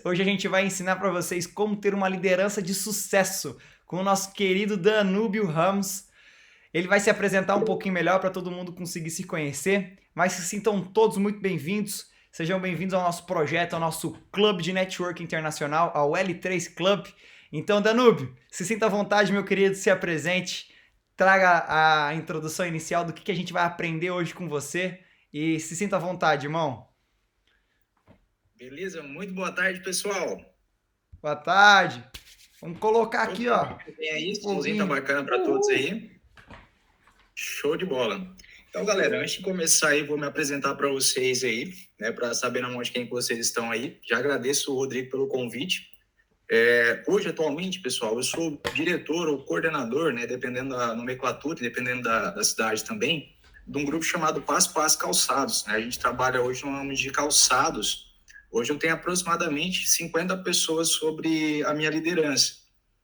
Hoje a gente vai ensinar para vocês como ter uma liderança de sucesso com o nosso querido Danúbio Ramos. Ele vai se apresentar um pouquinho melhor para todo mundo conseguir se conhecer, mas se sintam todos muito bem-vindos. Sejam bem-vindos ao nosso projeto, ao nosso clube de network internacional, ao L3 Club. Então, Danúbio, se sinta à vontade, meu querido, se apresente, traga a introdução inicial do que a gente vai aprender hoje com você e se sinta à vontade, irmão. Beleza? Muito boa tarde, pessoal. Boa tarde. Vamos colocar aqui, Opa, ó. tem aí, somzinho tá Foguinho. bacana para todos aí. Show de bola. Então, galera, antes de começar aí, vou me apresentar para vocês aí, né, para saber na mão de quem que vocês estão aí. Já agradeço o Rodrigo pelo convite. Hoje, atualmente, pessoal, eu sou diretor ou coordenador, né, dependendo da nomenclatura, dependendo da cidade também, de um grupo chamado Passo a Passo Calçados, né? A gente trabalha hoje no ramo de calçados. Hoje eu tenho aproximadamente 50 pessoas sobre a minha liderança,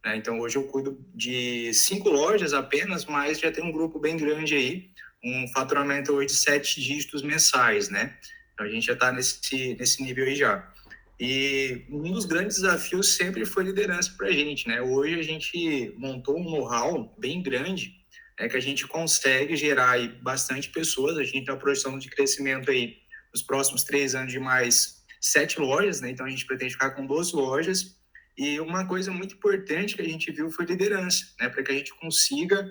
né? Então, hoje eu cuido de 5 lojas apenas, mas já tem um grupo bem grande aí, um faturamento hoje de 7 dígitos mensais, né? Então, a gente já está nesse nível aí já. E um dos grandes desafios sempre foi liderança para a gente, né? Hoje a gente montou um know-how bem grande, que a gente consegue gerar aí bastante pessoas. A gente tem uma projeção de crescimento aí nos próximos 3 anos de mais 7 lojas, né? Então a gente pretende ficar com 12 lojas. E uma coisa muito importante que a gente viu foi liderança, né? Para que a gente consiga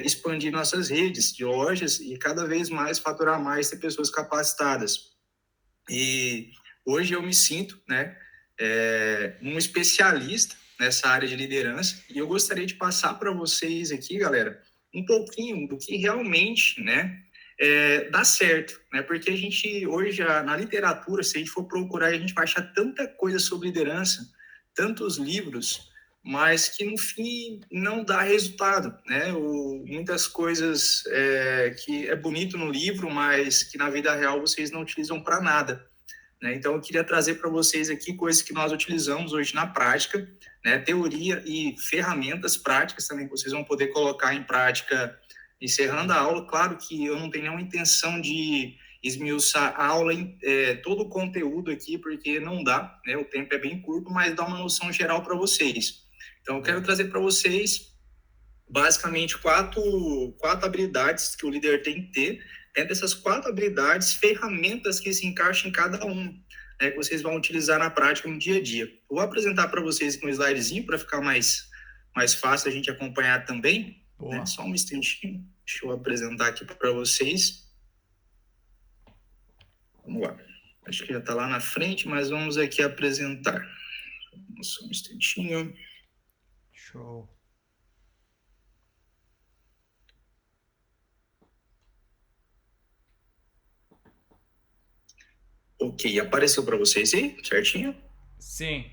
expandir nossas redes de lojas e cada vez mais faturar mais, ter pessoas capacitadas. E hoje eu me sinto, né, um especialista nessa área de liderança e eu gostaria de passar para vocês aqui, galera, um pouquinho do que realmente, né, dá certo, né? Porque a gente hoje na literatura, se a gente for procurar, a gente vai achar tanta coisa sobre liderança, tantos livros, mas que no fim não dá resultado, né? Muitas coisas que é bonito no livro, mas que na vida real vocês não utilizam para nada, né? Então eu queria trazer para vocês aqui coisas que nós utilizamos hoje na prática, né? Teoria e ferramentas práticas também que vocês vão poder colocar em prática encerrando a aula. Claro que eu não tenho nenhuma intenção de esmiuçar a aula, todo o conteúdo aqui, porque não dá, né? O tempo é bem curto, mas dá uma noção geral para vocês. Então eu quero trazer para vocês basicamente quatro habilidades que o líder tem que ter. Dentro dessas 4 habilidades, ferramentas que se encaixam em cada um, né, que vocês vão utilizar na prática no dia a dia. Eu vou apresentar para vocês um slidezinho para ficar mais fácil a gente acompanhar também, né? Só um instantinho, deixa eu apresentar aqui para vocês. Vamos lá. Acho que já está lá na frente, mas vamos aqui apresentar. Só um instantinho. Show. Ok, apareceu para vocês aí, certinho? Sim.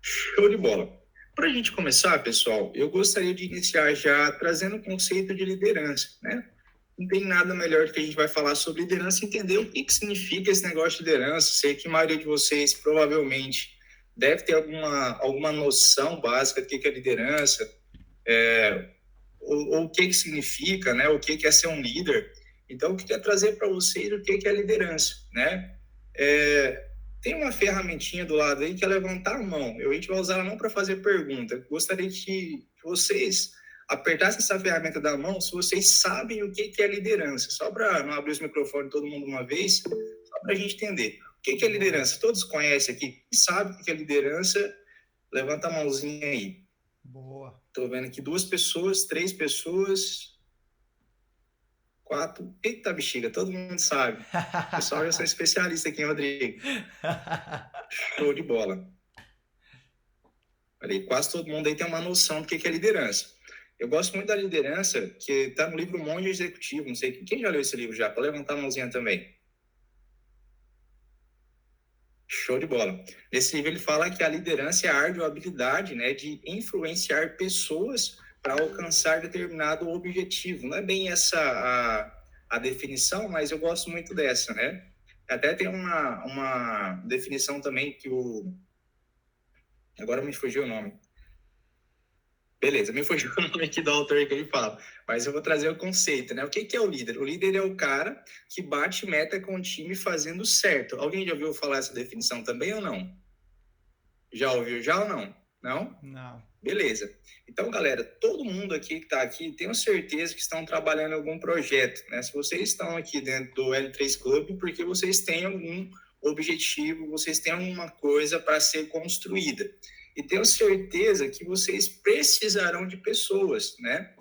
Show de bola. Para a gente começar, pessoal, eu gostaria de iniciar já trazendo o conceito de liderança, né? Não tem nada melhor do que a gente vai falar sobre liderança e entender o que significa esse negócio de liderança. Sei que a maioria de vocês provavelmente deve ter alguma noção básica do que é liderança, ou o que significa, né? O que é ser um líder. Então, eu queria trazer para vocês o que é liderança, né? Tem uma ferramentinha do lado aí que é levantar a mão. A gente vai usar a mão para fazer pergunta. Gostaria que vocês apertassem essa ferramenta da mão se vocês sabem o que é liderança. Só para não abrir os microfones todo mundo uma vez, só para a gente entender. O que é liderança? Todos conhecem aqui e sabem o que é liderança? Levanta a mãozinha aí. Boa. Estou vendo aqui 2 pessoas, 3 pessoas, 4. Eita bexiga, todo mundo sabe. O pessoal já são especialista aqui, hein, Rodrigo? Show de bola. Olha aí, quase todo mundo aí tem uma noção do que é liderança. Eu gosto muito da liderança, que está no livro Monge Executivo. Não sei quem já leu esse livro já, para levantar a mãozinha também. Show de bola. Nesse livro ele fala que a liderança é a árdua habilidade, né, de influenciar pessoas para alcançar determinado objetivo. Não é bem essa a definição, mas eu gosto muito dessa, né? Até tem uma definição também que agora me fugiu o nome. Beleza, me fugiu o nome aqui do autor que ele fala, mas eu vou trazer o conceito, né? O que é o líder? O líder é o cara que bate meta com o time fazendo certo. Alguém já ouviu falar essa definição também ou não? Já ouviu já ou não? Não? Não. Beleza. Então, galera, todo mundo aqui que está aqui, tenho certeza que estão trabalhando em algum projeto, né? Se vocês estão aqui dentro do L3 Club, porque vocês têm algum objetivo, vocês têm alguma coisa para ser construída. E tenho certeza que vocês precisarão de pessoas, né?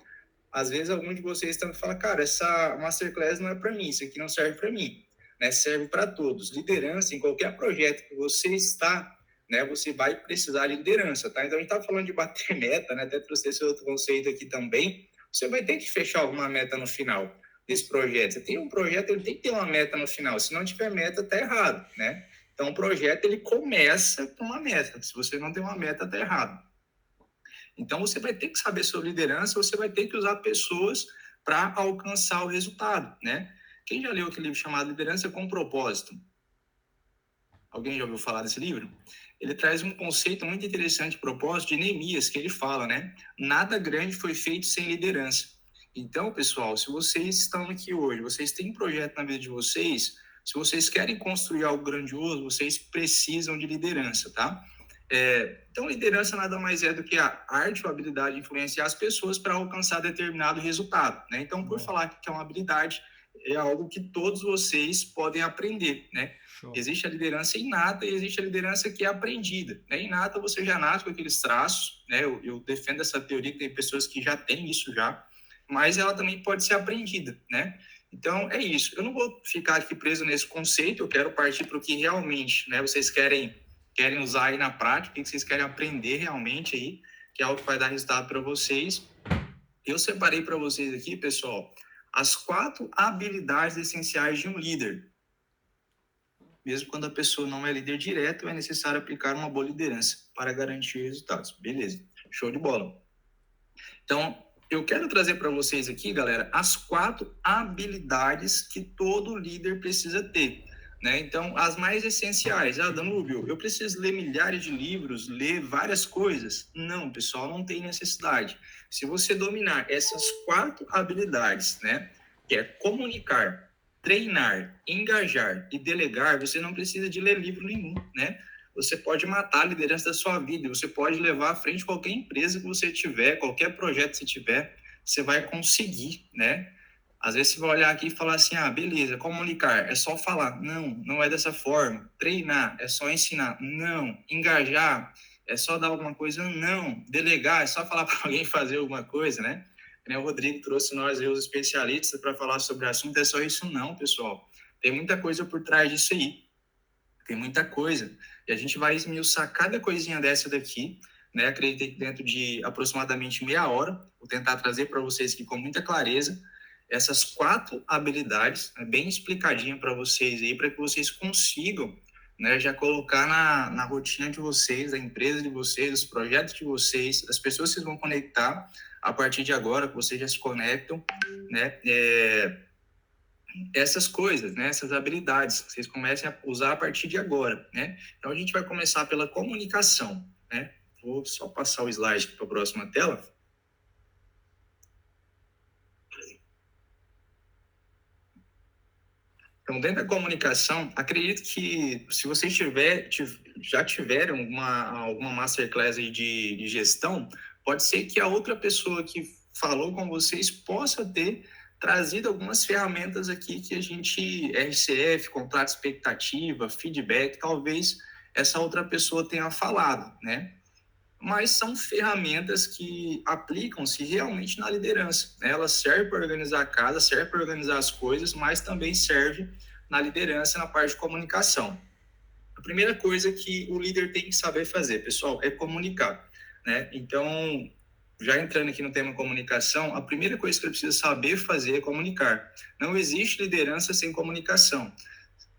Às vezes, algum de vocês estão falando, cara, essa masterclass não é para mim, isso aqui não serve para mim, né? Serve para todos. Liderança, em qualquer projeto que você está, né, você vai precisar de liderança, tá? Então, a gente está falando de bater meta, né? Até trouxe esse outro conceito aqui também. Você vai ter que fechar alguma meta no final desse projeto. Você tem um projeto, ele tem que ter uma meta no final. Se não tiver meta, tá errado, né? Então, o projeto, ele começa com uma meta. Se você não tem uma meta, tá errado. Então, você vai ter que saber sobre liderança, você vai ter que usar pessoas para alcançar o resultado, né? Quem já leu aquele livro chamado Liderança com Propósito? Alguém já ouviu falar desse livro? Ele traz um conceito muito interessante de propósito de Neemias, que ele fala, né? Nada grande foi feito sem liderança. Então, pessoal, se vocês estão aqui hoje, vocês têm um projeto na vida de vocês, se vocês querem construir algo grandioso, vocês precisam de liderança, tá? Então, liderança nada mais é do que a arte ou habilidade de influenciar as pessoas para alcançar determinado resultado, né? Então, por falar que é uma habilidade, é algo que todos vocês podem aprender, né? Show. Existe a liderança inata e existe a liderança que é aprendida, né? Inata, você já nasce com aqueles traços, né? Eu defendo essa teoria que tem pessoas que já têm isso já, mas ela também pode ser aprendida, né? Então, é isso. Eu não vou ficar aqui preso nesse conceito, eu quero partir para o que realmente, né, vocês querem usar aí na prática, o que vocês querem aprender realmente aí, que é algo que vai dar resultado para vocês. Eu separei para vocês aqui, pessoal, as 4 habilidades essenciais de um líder. Mesmo quando a pessoa não é líder direto, é necessário aplicar uma boa liderança para garantir resultados. Beleza, show de bola. Então, eu quero trazer para vocês aqui, galera, as 4 habilidades que todo líder precisa ter, né? Então, as mais essenciais. Ah, Danúbio, eu preciso ler milhares de livros, ler várias coisas? Não, pessoal, não tem necessidade. Se você dominar essas 4 habilidades, né, que é comunicar, treinar, engajar e delegar, você não precisa de ler livro nenhum, né? Você pode matar a liderança da sua vida, você pode levar à frente qualquer empresa que você tiver, qualquer projeto que você tiver, você vai conseguir, né? Às vezes você vai olhar aqui e falar assim, ah, beleza, comunicar, é só falar. Não, não é dessa forma. Treinar, é só ensinar. Não. Engajar, é só dar alguma coisa. Não. Delegar, é só falar para alguém fazer alguma coisa, né? O Rodrigo trouxe nós, os especialistas, para falar sobre o assunto. É só isso não, pessoal. Tem muita coisa por trás disso aí. Tem muita coisa. E a gente vai esmiuçar cada coisinha dessa daqui, né? Acreditei que dentro de aproximadamente meia hora, vou tentar trazer para vocês aqui com muita clareza essas 4 habilidades, né, bem explicadinha para vocês aí, para que vocês consigam, né, já colocar na rotina de vocês, da empresa de vocês, dos projetos de vocês, das pessoas que vocês vão conectar a partir de agora, que vocês já se conectam, né? Essas coisas, né, essas habilidades, que vocês comecem a usar a partir de agora, né? Então, a gente vai começar pela comunicação, né? Vou só passar o slide para a próxima tela. Então, dentro da comunicação, acredito que se vocês já tiveram alguma masterclass aí de gestão, pode ser que a outra pessoa que falou com vocês possa ter trazido algumas ferramentas aqui que a gente, RCF, contrato expectativa, feedback, talvez essa outra pessoa tenha falado, né? Mas são ferramentas que aplicam-se realmente na liderança, né? Elas servem para organizar a casa, servem para organizar as coisas, mas também serve na liderança, na parte de comunicação. A primeira coisa que o líder tem que saber fazer, pessoal, é comunicar, né? Então, já entrando aqui no tema comunicação, a primeira coisa que ele precisa saber fazer é comunicar. Não existe liderança sem comunicação.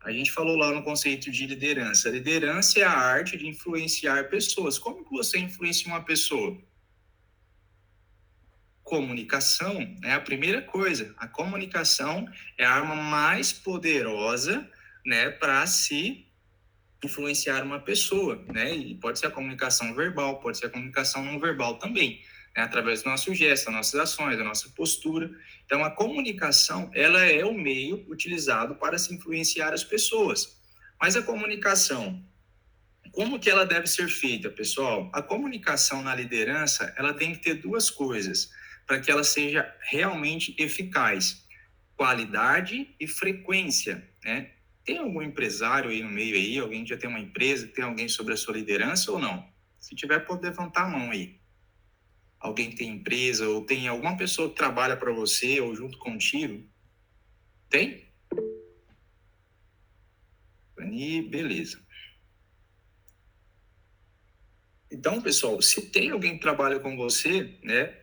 A gente falou lá no conceito de liderança. Liderança é a arte de influenciar pessoas. Como que você influencia uma pessoa? Comunicação é a primeira coisa. A comunicação é a arma mais poderosa, né, para se influenciar uma pessoa, né? E pode ser a comunicação verbal, pode ser a comunicação não verbal também, né? Através do nosso gesto, das nossas ações, da nossa postura. Então, a comunicação, ela é o meio utilizado para se influenciar as pessoas. Mas a comunicação Como que ela deve ser feita, pessoal? A comunicação na liderança, ela tem que ter duas coisas para que ela seja realmente eficaz: qualidade e frequência, né? Tem algum empresário aí no meio aí, alguém que já tem uma empresa, tem alguém sobre a sua liderança ou não? Se tiver, pode levantar a mão aí. Alguém que tem empresa ou tem alguma pessoa que trabalha para você ou junto contigo? Tem? Aí, beleza. Então, pessoal, se tem alguém que trabalha com você, né?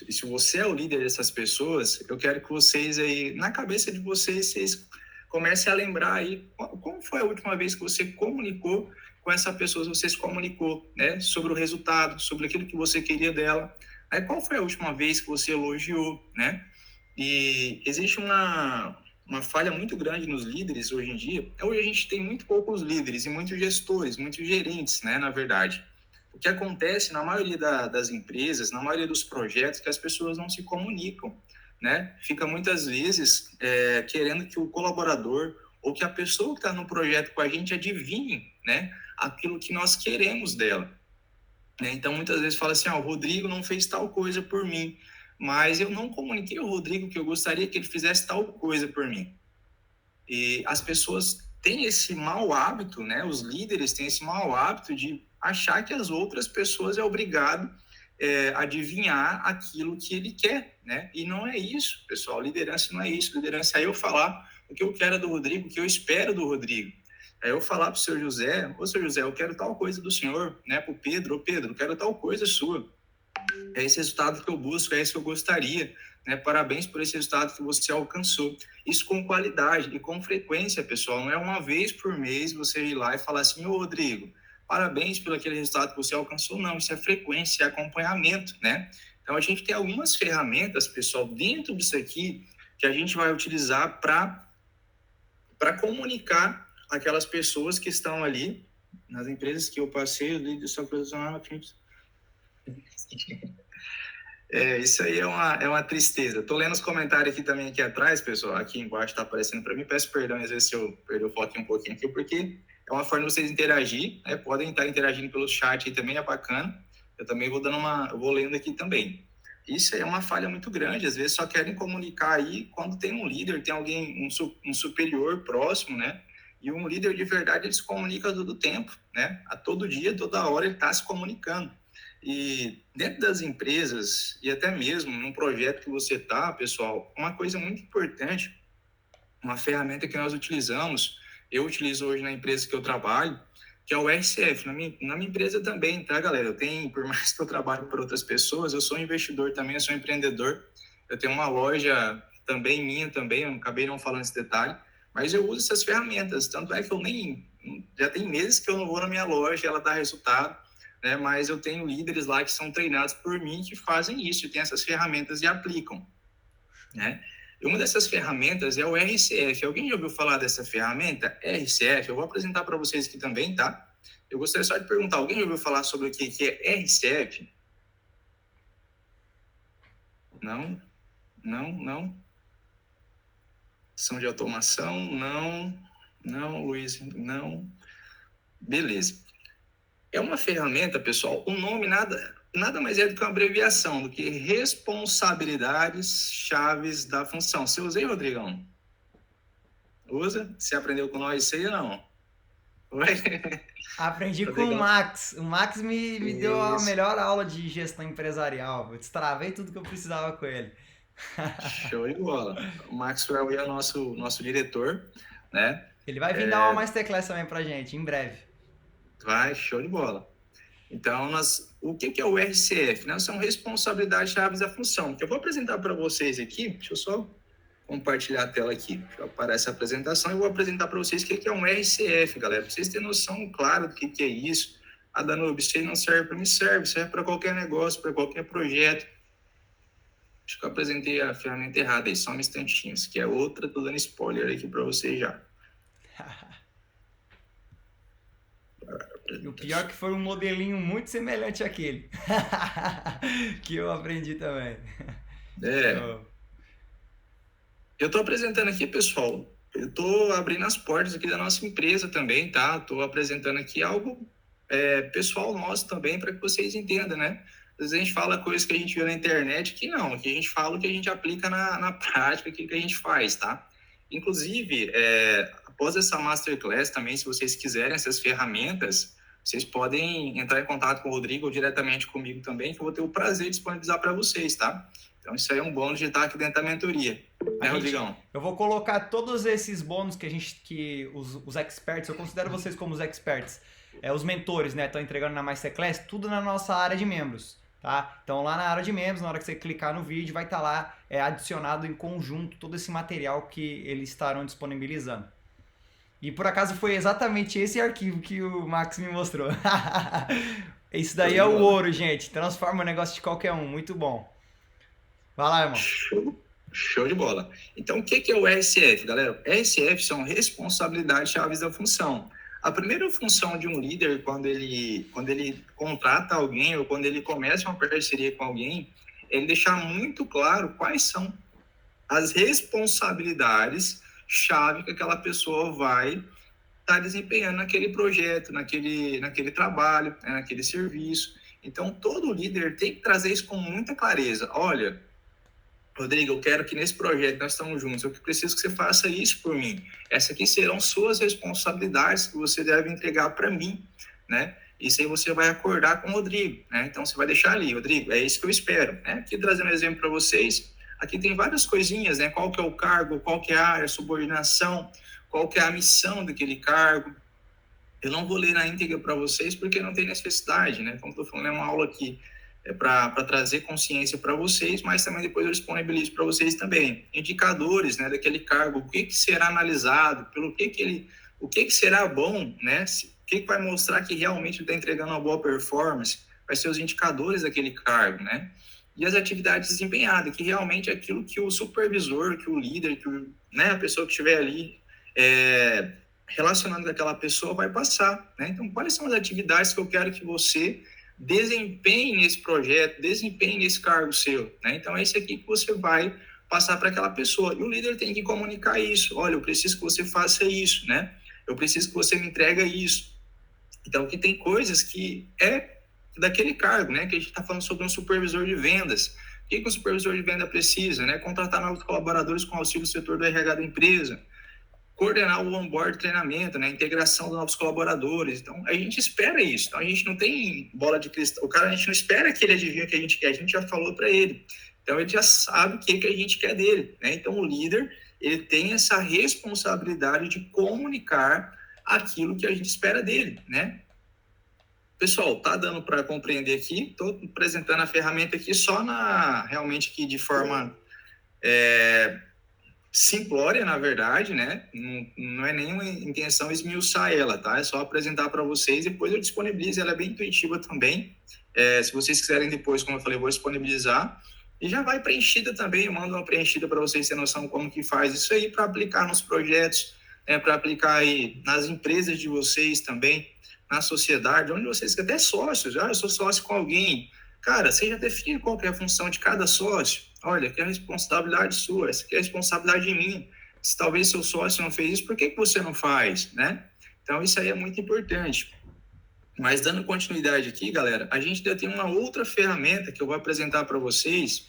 E se você é o líder dessas pessoas, eu quero que vocês aí, na cabeça de vocês, vocês comecem a lembrar aí como foi a última vez que você comunicou com essa pessoa, você se comunicou, né? Sobre o resultado, sobre aquilo que você queria dela. Aí, qual foi a última vez que você elogiou, né? E existe uma falha muito grande nos líderes hoje em dia. Hoje a gente tem muito poucos líderes e muitos gestores, muitos gerentes, né? Na verdade. O que acontece na maioria das empresas, na maioria dos projetos, que as pessoas não se comunicam, né? Fica muitas vezes querendo que o colaborador ou que a pessoa que está no projeto com a gente adivinhe, né? Aquilo que nós queremos dela. Né? Então, muitas vezes fala assim, o Rodrigo não fez tal coisa por mim, mas eu não comuniquei ao Rodrigo que eu gostaria que ele fizesse tal coisa por mim. E as pessoas têm esse mau hábito, né? Os líderes têm esse mau hábito de achar que as outras pessoas é obrigado a adivinhar aquilo que ele quer, né? E não é isso, pessoal. Liderança não é isso. Liderança é eu falar o que eu quero do Rodrigo, o que eu espero do Rodrigo. É eu falar para o seu José, ô, seu José, eu quero tal coisa do senhor, né? Para o Pedro, ô, Pedro, eu quero tal coisa sua. É esse resultado que eu busco, é esse que eu gostaria, né? Parabéns por esse resultado que você alcançou. Isso com qualidade e com frequência, pessoal. Não é uma vez por mês você ir lá e falar assim, ô, Rodrigo, parabéns pelo aquele resultado que você alcançou. Não, isso é frequência, é acompanhamento, né? Então, a gente tem algumas ferramentas, pessoal, dentro disso aqui, que a gente vai utilizar para comunicar aquelas pessoas que estão ali nas empresas que eu passei, o líder só profissional. Isso aí é uma tristeza. Tô lendo os comentários aqui também aqui atrás, pessoal. Aqui embaixo tá aparecendo para mim. Peço perdão às vezes se eu perder o foco um pouquinho aqui, porque é uma forma de vocês interagir, né? Podem estar interagindo pelo chat aí também, é bacana. Eu também eu vou lendo aqui também. Isso aí é uma falha muito grande. Às vezes só querem comunicar aí quando tem um líder, tem alguém, um superior próximo, né? E um líder de verdade, ele se comunica todo o tempo, né? A todo dia, toda hora, ele está se comunicando. E dentro das empresas, e até mesmo num projeto que você está, pessoal, uma coisa muito importante, uma ferramenta que nós utilizamos, eu utilizo hoje na empresa que eu trabalho, que é o RCF. Na minha empresa também, tá, galera? Por mais que eu trabalho para outras pessoas, eu sou investidor também, eu sou empreendedor. Eu tenho uma loja também minha também, eu acabei não falando esse detalhe, mas eu uso essas ferramentas. Tanto é que já tem meses que eu não vou na minha loja, ela dá resultado, né? Mas eu tenho líderes lá que são treinados por mim que fazem isso, e tem essas ferramentas e aplicam, né? E uma dessas ferramentas é o RCF. Alguém já ouviu falar dessa ferramenta? RCF, eu vou apresentar para vocês aqui também, tá? Eu gostaria só de perguntar, alguém já ouviu falar sobre o que é RCF? Não? Não? Não? Ação de automação? Não? Não, Luiz? Não? Beleza. É uma ferramenta, pessoal, o nome nada mais é do que uma abreviação, do que responsabilidades chaves da função. Você usa aí, Rodrigão? Usa? Você aprendeu com nós isso aí ou não? Oi? Aprendi com o Rodrigão? Max. O Max me deu a Isso. melhor aula de gestão empresarial. Eu destravei tudo que eu precisava com ele. Show de bola. O Maxwell é o nosso diretor, né? Ele vai vir dar uma masterclass também pra gente, em breve. Vai, show de bola. Então, o que é o RCF? Né? São responsabilidades chaves da função, que eu vou apresentar para vocês aqui. Deixa eu só compartilhar a tela aqui. Deixa eu aparecer a apresentação e vou apresentar para vocês o que é um RCF, galera. Para vocês terem noção clara do que é isso. A Danube, isso aí não serve para mim, serve para qualquer negócio, para qualquer projeto. Acho que eu apresentei a ferramenta errada aí, só um instantinho. Isso aqui é outra, tô dando spoiler aqui para vocês já. E o pior é que foi um modelinho muito semelhante àquele. Que eu aprendi também. Eu estou apresentando aqui, pessoal, eu estou abrindo as portas aqui da nossa empresa também, tá? Estou apresentando aqui algo pessoal nosso também, para que vocês entendam, né? Às vezes a gente fala coisas que a gente vê na internet que não, que a gente fala o que a gente aplica na prática, aquilo que a gente faz, tá? Inclusive, após essa masterclass também, se vocês quiserem essas ferramentas, vocês podem entrar em contato com o Rodrigo ou diretamente comigo também, que eu vou ter o prazer de disponibilizar para vocês, tá? Então, isso aí é um bônus de estar aqui dentro da mentoria. Né, Rodrigão? Eu vou colocar todos esses bônus que os experts, eu considero vocês como os experts, os mentores, né, estão entregando na Masterclass, tudo na nossa área de membros, tá? Então lá na área de membros, na hora que você clicar no vídeo, vai estar lá adicionado em conjunto todo esse material que eles estarão disponibilizando. E por acaso foi exatamente esse arquivo que o Max me mostrou. Isso daí é o ouro, gente. Transforma o negócio de qualquer um. Muito bom. Vai lá, irmão. Show de bola. Então, o que é o RSF, galera? RSF são responsabilidades chaves da função. A primeira função de um líder, quando ele contrata alguém ou quando ele começa uma parceria com alguém, é ele deixar muito claro quais são as responsabilidades chave que aquela pessoa vai estar desempenhando naquele projeto, naquele trabalho, naquele serviço. Então, todo líder tem que trazer isso com muita clareza. Olha, Rodrigo, eu quero que nesse projeto nós estamos juntos, eu preciso que você faça isso por mim. Essas aqui serão suas responsabilidades que você deve entregar para mim, né? Isso aí você vai acordar com o Rodrigo, né? Então você vai deixar ali, Rodrigo, é isso que eu espero, né? Aqui trazendo um exemplo para vocês, aqui tem várias coisinhas, né? Qual que é o cargo, qual que é a área, a subordinação, qual que é a missão daquele cargo. Eu não vou ler na íntegra para vocês porque não tem necessidade, né? Como estou falando, é uma aula aqui para trazer consciência para vocês, mas também depois eu disponibilizo para vocês também indicadores, né, daquele cargo, o que será analisado, pelo o que será bom, né, o que vai mostrar que realmente está entregando uma boa performance, vai ser os indicadores daquele cargo, né, e as atividades desempenhadas, que realmente é aquilo que o supervisor, que o líder, né, a pessoa que estiver ali relacionando com aquela pessoa vai passar, né, então quais são as atividades que eu quero que você desempenhe nesse projeto, desempenhe nesse cargo seu, né? Então, é esse aqui que você vai passar para aquela pessoa. E o líder tem que comunicar isso. Olha, eu preciso que você faça isso, né? Eu preciso que você me entregue isso. Então, que tem coisas que é daquele cargo, né? Que a gente está falando sobre um supervisor de vendas. O que um supervisor de venda precisa, né? Contratar novos colaboradores com auxílio do setor do RH da empresa, coordenar o onboard treinamento, né, integração dos novos colaboradores. Então, a gente espera isso. Então, a gente não tem bola de cristal. O cara, a gente não espera que ele adivinhe o que a gente quer. A gente já falou para ele. Então, ele já sabe o que a gente quer dele, né? Então, o líder, ele tem essa responsabilidade de comunicar aquilo que a gente espera dele, né? Pessoal, tá dando para compreender aqui? Estou apresentando a ferramenta aqui só realmente aqui de forma simplória, na verdade, né? Não é nenhuma intenção esmiuçar ela, tá? É só apresentar para vocês, depois eu disponibilizo, ela é bem intuitiva também. Se vocês quiserem depois, como eu falei, eu vou disponibilizar. E já vai preenchida também, eu mando uma preenchida para vocês terem noção como que faz isso aí, para aplicar nos projetos, para aplicar aí nas empresas de vocês também, na sociedade, onde vocês, até sócios, eu sou sócio com alguém. Cara, você já define qual que é a função de cada sócio. Olha, que é a responsabilidade sua, essa aqui é a responsabilidade de mim. Se talvez seu sócio não fez isso, por que você não faz, né? Então, isso aí é muito importante. Mas, dando continuidade aqui, galera, a gente ainda tem uma outra ferramenta que eu vou apresentar para vocês,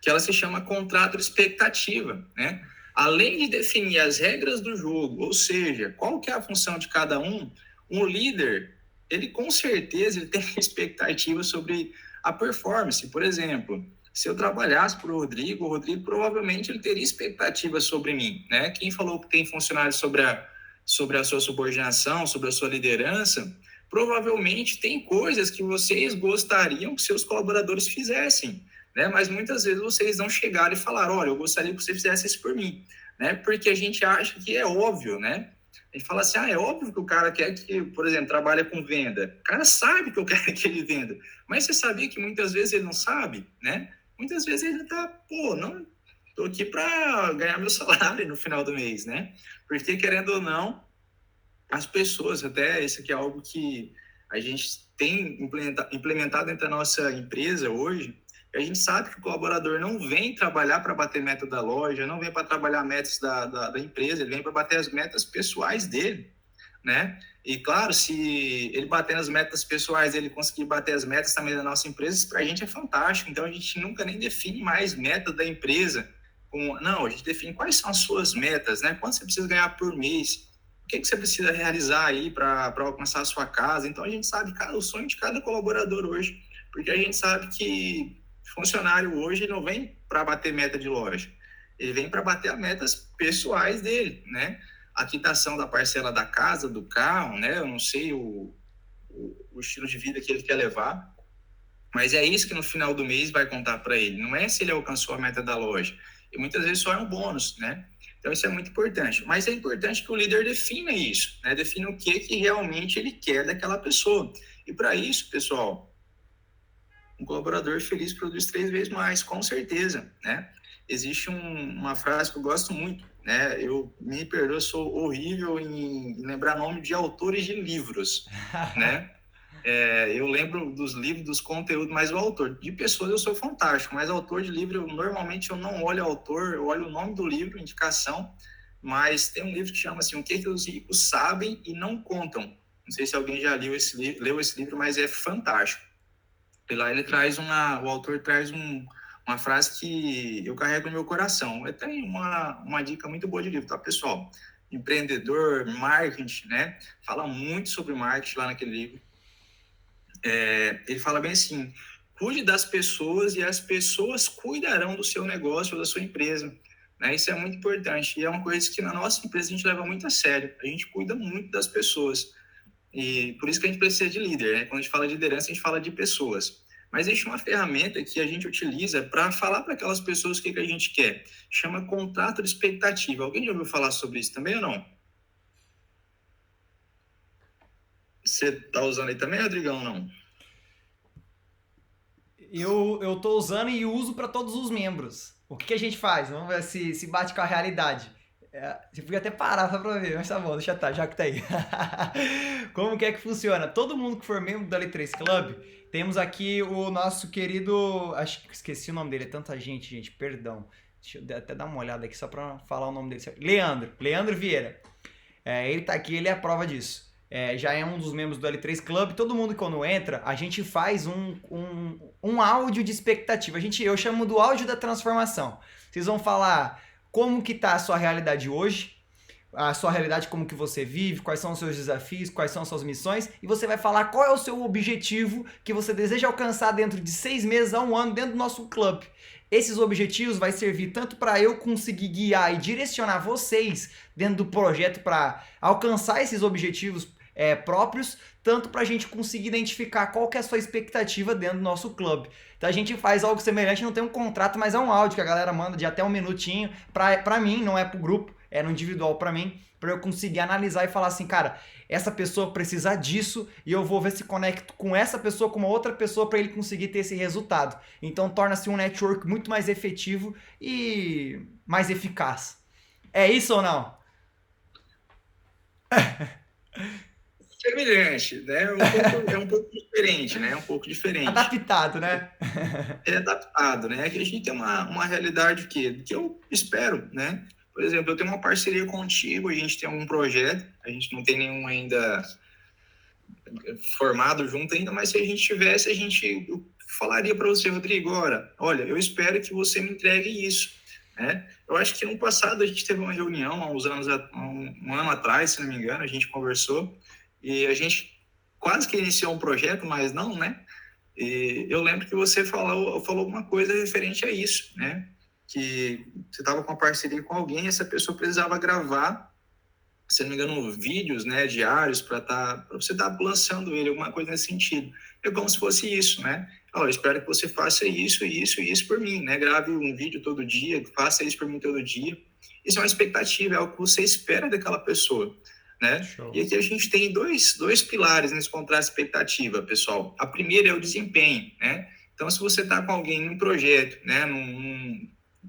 que ela se chama contrato de expectativa, né? Além de definir as regras do jogo, ou seja, qual que é a função de cada um líder, ele com certeza ele tem expectativa sobre a performance. Por exemplo, se eu trabalhasse para o Rodrigo provavelmente ele teria expectativa sobre mim, né? Quem falou que tem funcionário sobre a sua subordinação, sobre a sua liderança, provavelmente tem coisas que vocês gostariam que seus colaboradores fizessem, né? Mas muitas vezes vocês não chegaram e falaram, olha, eu gostaria que você fizesse isso por mim, né? Porque a gente acha que é óbvio, né? A gente fala assim, é óbvio que o cara quer que, por exemplo, trabalha com venda. O cara sabe que eu quero que ele venda. Mas você sabia que muitas vezes ele não sabe, né? Muitas vezes ele tá, não, tô aqui para ganhar meu salário no final do mês, né? Porque, querendo ou não, as pessoas, até isso aqui é algo que a gente tem implementado dentro da nossa empresa hoje, E a gente sabe que o colaborador não vem trabalhar para bater meta da loja, não vem para trabalhar metas da empresa, ele vem para bater as metas pessoais dele, né? E claro, se ele bater nas metas pessoais, ele conseguir bater as metas também da nossa empresa, isso para a gente é fantástico. Então a gente nunca nem define mais metas da empresa. Não, a gente define quais são as suas metas, né? Quanto você precisa ganhar por mês, o que você precisa realizar aí para alcançar a sua casa. Então a gente sabe o sonho de cada colaborador hoje, porque a gente sabe que funcionário hoje não vem para bater meta de loja, ele vem para bater as metas pessoais dele, né? A quitação da parcela da casa, do carro, né? Eu não sei o estilo de vida que ele quer levar, mas é isso que no final do mês vai contar para ele. Não é se ele alcançou a meta da loja. E muitas vezes só é um bônus, né? Então isso é muito importante. Mas é importante que o líder defina isso, né? Defina o que realmente ele quer daquela pessoa. E para isso, pessoal, um colaborador feliz produz 3 vezes mais, com certeza, né? Existe uma frase que eu gosto muito, né? Eu me perdoo, sou horrível em lembrar nome de autores de livros, né? Eu lembro dos livros, dos conteúdos, mas o autor de pessoas eu sou fantástico, mas autor de livro normalmente eu não olho o autor, eu olho o nome do livro, indicação, mas tem um livro que chama assim, O que os ricos sabem e não contam. Não sei se alguém já leu esse livro, mas é fantástico. E lá ele traz o autor traz uma frase que eu carrego no meu coração. É até uma dica muito boa de livro, tá, pessoal? Empreendedor, marketing, né? Fala muito sobre marketing lá naquele livro. Ele fala bem assim: cuide das pessoas e as pessoas cuidarão do seu negócio ou da sua empresa. Né? Isso é muito importante. E é uma coisa que na nossa empresa a gente leva muito a sério. A gente cuida muito das pessoas. E por isso que a gente precisa de líder, né? Quando a gente fala de liderança, a gente fala de pessoas. Mas existe uma ferramenta que a gente utiliza para falar para aquelas pessoas o que a gente quer. Chama contrato de expectativa. Alguém já ouviu falar sobre isso também ou não? Você está usando aí também, Rodrigão, ou não? Eu tô usando e uso para todos os membros. O que a gente faz? Vamos ver se bate com a realidade. Você podia até parar só pra ver, mas tá bom, deixa estar, já que tá aí. Como que é que funciona? Todo mundo que for membro do L3 Club, temos aqui o nosso querido. Acho que esqueci o nome dele, é tanta gente, perdão. Deixa eu até dar uma olhada aqui só pra falar o nome dele. Leandro Vieira. Ele tá aqui, ele é a prova disso. Já é um dos membros do L3 Club. Todo mundo quando entra, a gente faz um áudio de expectativa. Eu chamo do áudio da transformação. Vocês vão falar como que tá a sua realidade hoje, a sua realidade, como que você vive, quais são os seus desafios, quais são as suas missões, e você vai falar qual é o seu objetivo que você deseja alcançar dentro de 6 meses a 1 ano dentro do nosso clube. Esses objetivos vai servir tanto para eu conseguir guiar e direcionar vocês dentro do projeto para alcançar esses objetivos próprios, tanto para a gente conseguir identificar qual que é a sua expectativa dentro do nosso clube. Então a gente faz algo semelhante, não tem um contrato, mas é um áudio que a galera manda de até 1 minutinho para mim, não é pro grupo, é no individual para mim, para eu conseguir analisar e falar assim, cara, essa pessoa precisa disso e eu vou ver se conecto com essa pessoa, com uma outra pessoa para ele conseguir ter esse resultado. Então torna-se um network muito mais efetivo e mais eficaz. É isso ou não? Semelhante, né? É um pouco diferente, né? É um pouco diferente. Adaptado, né? É adaptado, né? Que a gente tem uma realidade que eu espero, né? Por exemplo, eu tenho uma parceria contigo, a gente tem um projeto, a gente não tem nenhum ainda formado junto ainda, mas se a gente tivesse, eu falaria para você, Rodrigo, olha, eu espero que você me entregue isso, né? Eu acho que no passado a gente teve uma reunião, há uns anos, um ano atrás, se não me engano, a gente conversou e a gente quase que iniciou um projeto, mas não, né? E eu lembro que você falou alguma coisa referente a isso, né? Que você estava com uma parceria com alguém e essa pessoa precisava gravar, se não me engano, vídeos, né, diários para você estar lançando ele, alguma coisa nesse sentido. É como se fosse isso, né? Eu espero que você faça isso, isso e isso por mim, né? Grave um vídeo todo dia, faça isso por mim todo dia. Isso é uma expectativa, é algo que você espera daquela pessoa, né? Show. E aqui a gente tem dois pilares nesse contrato de expectativa, pessoal. A primeira é o desempenho, né? Então, se você está com alguém num projeto, né,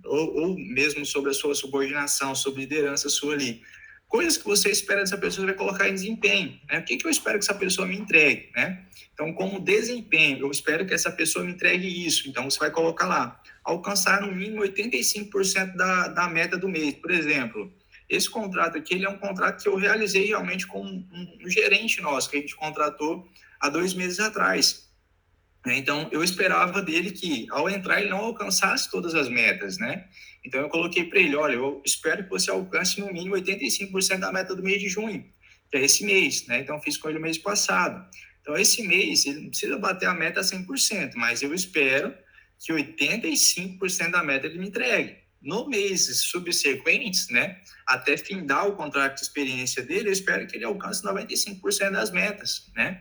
ou mesmo sobre a sua subordinação, sobre liderança sua ali, Coisas que você espera dessa pessoa, você vai colocar em desempenho, né? O que eu espero que essa pessoa me entregue, né? Então, como desempenho, eu espero que essa pessoa me entregue isso. Então, você vai colocar lá, alcançar no mínimo 85% da meta do mês. Por exemplo, esse contrato aqui, ele é um contrato que eu realizei realmente com um gerente nosso, que a gente contratou há 2 meses atrás. Então, eu esperava dele que, ao entrar, ele não alcançasse todas as metas, né? Então, eu coloquei para ele, olha, eu espero que você alcance no mínimo 85% da meta do mês de junho, que é esse mês, né? Então, eu fiz com ele o mês passado. Então, esse mês, ele não precisa bater a meta 100%, mas eu espero que 85% da meta ele me entregue. No meses subsequentes, né, até findar o contrato de experiência dele, eu espero que ele alcance 95% das metas, né?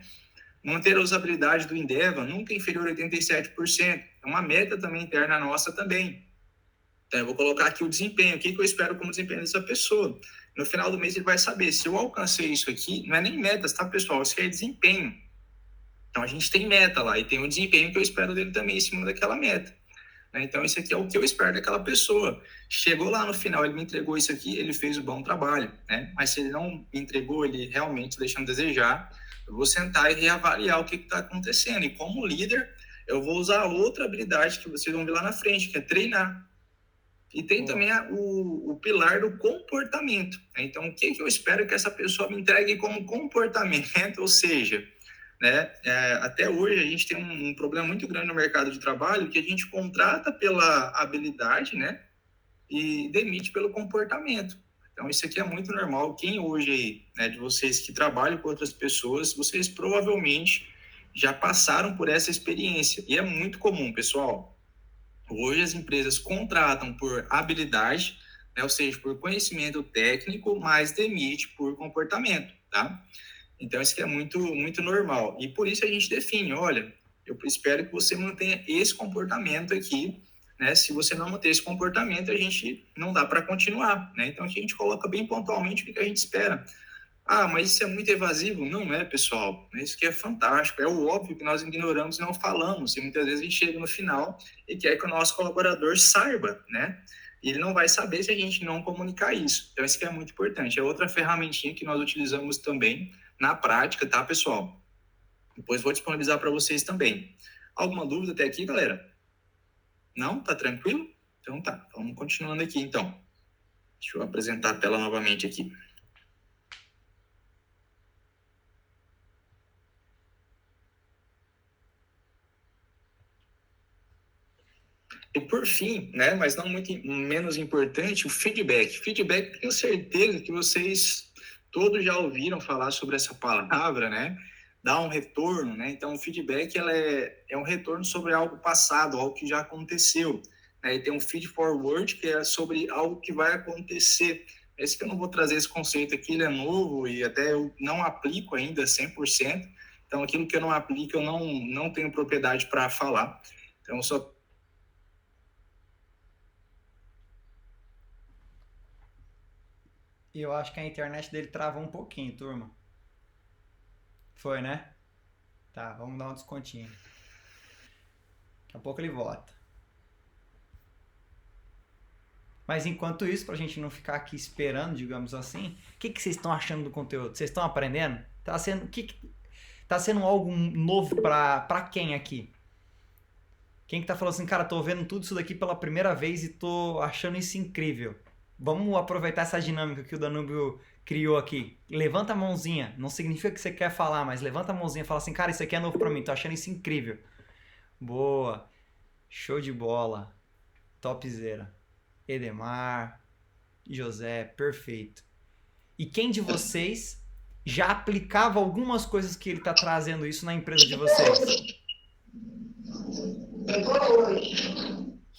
Manter a usabilidade do Endeavor nunca inferior a 87%. É uma meta também interna nossa também. Então, eu vou colocar aqui o desempenho. O que eu espero como desempenho dessa pessoa? No final do mês, ele vai saber se eu alcancei isso aqui. Não é nem metas, tá, pessoal? Isso é desempenho. Então, a gente tem meta lá e tem o desempenho que eu espero dele também em cima daquela meta. Então, isso aqui é o que eu espero daquela pessoa. Chegou lá no final, ele me entregou isso aqui, ele fez um bom trabalho, né? Mas se ele não me entregou, ele realmente deixou a desejar, eu vou sentar e reavaliar o que está acontecendo. E como líder, eu vou usar outra habilidade que vocês vão ver lá na frente, que é treinar. E tem também o pilar do comportamento. Então, o que eu espero que essa pessoa me entregue como comportamento, ou seja, né? Até hoje a gente tem um problema muito grande no mercado de trabalho, que a gente contrata pela habilidade, né, e demite pelo comportamento. Então isso aqui é muito normal. Quem hoje aí, né, de vocês que trabalham com outras pessoas, vocês provavelmente já passaram por essa experiência, e é muito comum, pessoal. Hoje as empresas contratam por habilidade, né, ou seja, por conhecimento técnico, mas demite por comportamento, tá? Então, isso aqui é muito, muito normal. E por isso a gente define, olha, eu espero que você mantenha esse comportamento aqui, né? Se você não manter esse comportamento, a gente não dá para continuar, né? Então, aqui a gente coloca bem pontualmente o que a gente espera. Ah, mas isso é muito evasivo? Não é, pessoal. Isso aqui é fantástico. É o óbvio que nós ignoramos e não falamos. E muitas vezes a gente chega no final e quer que o nosso colaborador saiba, né? E ele não vai saber se a gente não comunicar isso. Então, isso aqui é muito importante. É outra ferramentinha que nós utilizamos também na prática, tá, pessoal? Depois vou disponibilizar para vocês também. Alguma dúvida até aqui, galera? Não? Tá tranquilo? Então tá, vamos continuando aqui, então. Deixa eu apresentar a tela novamente aqui. E por fim, né, mas não muito menos importante, o feedback. Feedback, tenho certeza que vocês todos já ouviram falar sobre essa palavra, né? Dar um retorno, né? Então, o feedback ela é um retorno sobre algo passado, algo que já aconteceu. Né? E tem um feed forward, que é sobre algo que vai acontecer. Esse que eu não vou trazer esse conceito aqui, ele é novo e até eu não aplico ainda 100%. Então, aquilo que eu não aplico, eu não tenho propriedade para falar. Então, só E eu acho que a internet dele travou um pouquinho, turma. Foi, né? Tá, vamos dar um descontinho. Daqui a pouco ele volta. Mas enquanto isso, pra gente não ficar aqui esperando, digamos assim, o que vocês estão achando do conteúdo? Vocês estão aprendendo? Tá sendo algo novo pra quem aqui? Quem que tá falando assim, cara, tô vendo tudo isso daqui pela primeira vez e tô achando isso incrível. Vamos aproveitar essa dinâmica que o Danúbio criou aqui. Levanta a mãozinha. Não significa que você quer falar, mas levanta a mãozinha e fala assim, cara, isso aqui é novo pra mim, tô achando isso incrível. Boa. Show de bola. Topzera. Edemar, José, perfeito. E quem de vocês já aplicava algumas coisas que ele tá trazendo isso na empresa de vocês?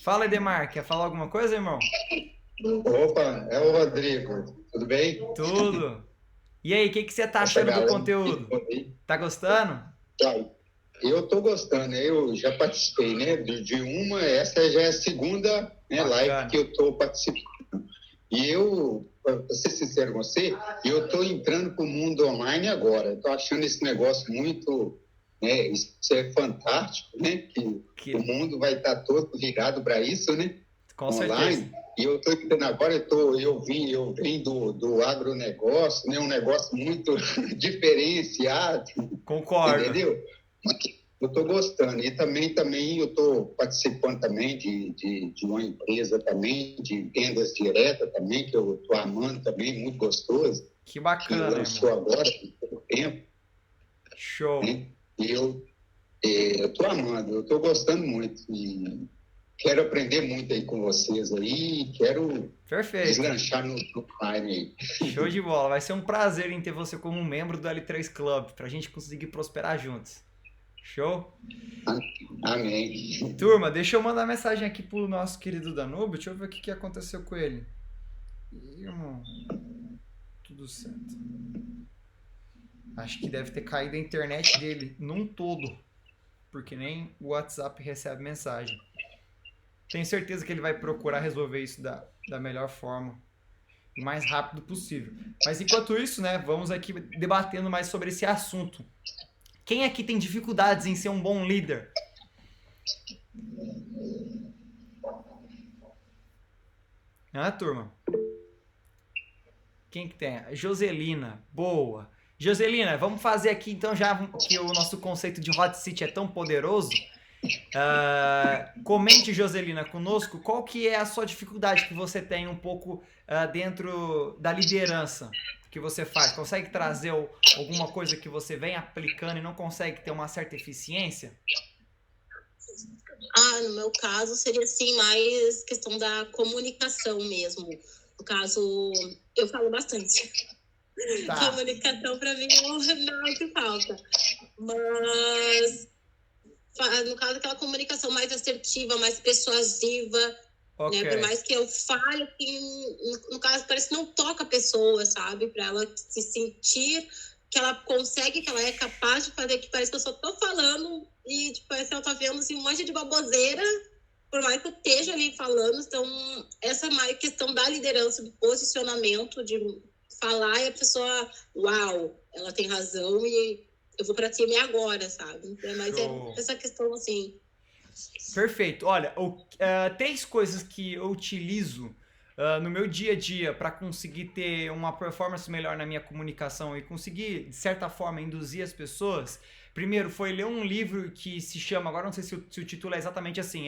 Fala, Edemar, quer falar alguma coisa, irmão? Opa, é o Rodrigo. Tudo bem? Tudo. E aí, o que você tá achando do conteúdo? Tá gostando? Tá. Eu tô gostando, eu já participei, né? De uma, essa já é a segunda, né, live que eu tô participando. E eu, para ser sincero com você, eu tô entrando pro mundo online agora. Eu tô achando esse negócio muito, né? Isso é fantástico, né? Que o mundo vai estar todo ligado para isso, né? online. Certeza. E eu estou entendendo agora, eu vim do agronegócio, né? Um negócio muito diferenciado. Concordo. Entendeu? Mas eu estou gostando. E também eu estou participando também de uma empresa também, de vendas diretas também, que eu estou amando também, muito gostoso. Que bacana, que lançou irmão. agora, tem pouco tempo. Show. Né? E eu estou amando, eu estou gostando muito. E quero aprender muito aí com vocês aí, quero deslanchar no Prime aí. Show de bola. Vai ser um prazer em ter você como membro do L3 Club, pra gente conseguir prosperar juntos. Show? Amém. Turma, deixa eu mandar mensagem aqui pro nosso querido Danúbio. Deixa eu ver o que aconteceu com ele. Ih, irmão. Tudo certo. Acho que deve ter caído a internet dele num todo. Porque nem o WhatsApp recebe mensagem. Tenho certeza que ele vai procurar resolver isso da melhor forma. O mais rápido possível. Mas enquanto isso, né, vamos aqui debatendo mais sobre esse assunto. Quem aqui tem dificuldades em ser um bom líder? Turma? Quem que tem? Joselina. Boa. Joselina, vamos fazer aqui então, já que o nosso conceito de hot seat é tão poderoso. Comente, Joselina, conosco, qual que é a sua dificuldade que você tem um pouco dentro da liderança que você faz? Consegue trazer alguma coisa que você vem aplicando e não consegue ter uma certa eficiência? No meu caso seria assim mais questão da comunicação mesmo. No caso, eu falo bastante. Tá. Comunicação para mim não é o que falta. Mas no caso, aquela comunicação mais assertiva, mais persuasiva, okay. Né? Por mais que eu fale, no caso, parece que não toca a pessoa, sabe? Para ela se sentir que ela consegue, que ela é capaz de fazer, que parece que eu só tô falando e tipo, parece que ela tá vendo assim, um monte de baboseira, por mais que eu esteja ali falando. Então, essa é mais questão da liderança, do posicionamento, de falar e a pessoa, uau, ela tem razão e eu vou pra time agora, sabe? Mas é essa questão assim. Perfeito. Olha, 3 coisas que eu utilizo no meu dia a dia para conseguir ter uma performance melhor na minha comunicação e conseguir, de certa forma, induzir as pessoas. Primeiro, foi ler um livro que se chama, agora não sei se o título é exatamente assim,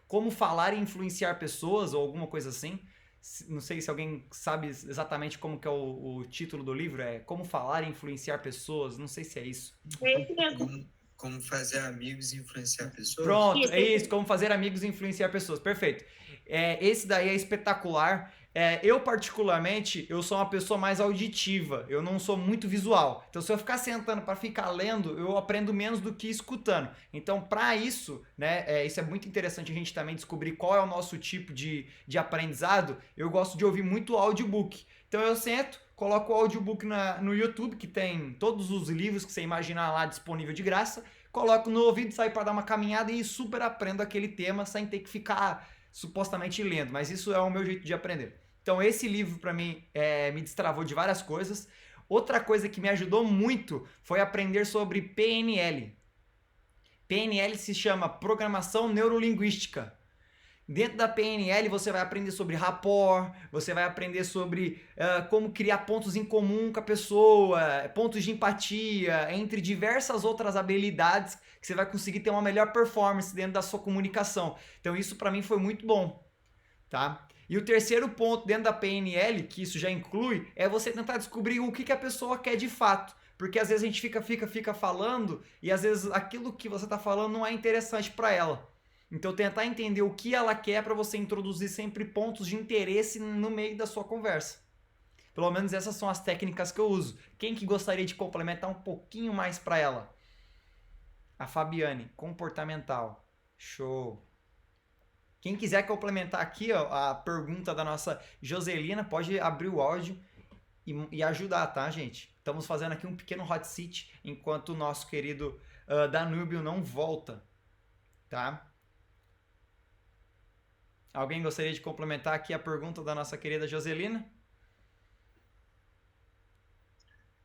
Como Falar e Influenciar Pessoas, ou alguma coisa assim. Não sei se alguém sabe exatamente como que é o título do livro, Como Falar e Influenciar Pessoas, não sei se é isso. Como fazer amigos e influenciar pessoas? Pronto, é isso, como fazer amigos e influenciar pessoas, perfeito. Esse daí é espetacular. Eu, particularmente, eu sou uma pessoa mais auditiva, eu não sou muito visual. Então, se eu ficar sentando para ficar lendo, eu aprendo menos do que escutando. Então, para isso, né, isso é muito interessante a gente também descobrir qual é o nosso tipo de aprendizado. Eu gosto de ouvir muito audiobook. Então, eu sento, coloco o audiobook no YouTube, que tem todos os livros que você imaginar lá disponível de graça. Coloco no ouvido, saio para dar uma caminhada e super aprendo aquele tema sem ter que ficar supostamente lendo. Mas isso é o meu jeito de aprender. Então esse livro para mim me destravou de várias coisas. Outra coisa que me ajudou muito foi aprender sobre PNL. PNL se chama Programação Neurolinguística. Dentro da PNL você vai aprender sobre rapport, você vai aprender sobre como criar pontos em comum com a pessoa, pontos de empatia, entre diversas outras habilidades que você vai conseguir ter uma melhor performance dentro da sua comunicação. Então isso para mim foi muito bom, tá? E o terceiro ponto dentro da PNL, que isso já inclui, é você tentar descobrir o que a pessoa quer de fato. Porque às vezes a gente fica falando e às vezes aquilo que você está falando não é interessante para ela. Então tentar entender o que ela quer para você introduzir sempre pontos de interesse no meio da sua conversa. Pelo menos essas são as técnicas que eu uso. Quem que gostaria de complementar um pouquinho mais para ela? A Fabiane, comportamental. Show. Quem quiser complementar aqui a pergunta da nossa Joselina, pode abrir o áudio e ajudar, tá, gente? Estamos fazendo aqui um pequeno hot seat enquanto o nosso querido Danúbio não volta, tá? Alguém gostaria de complementar aqui a pergunta da nossa querida Joselina?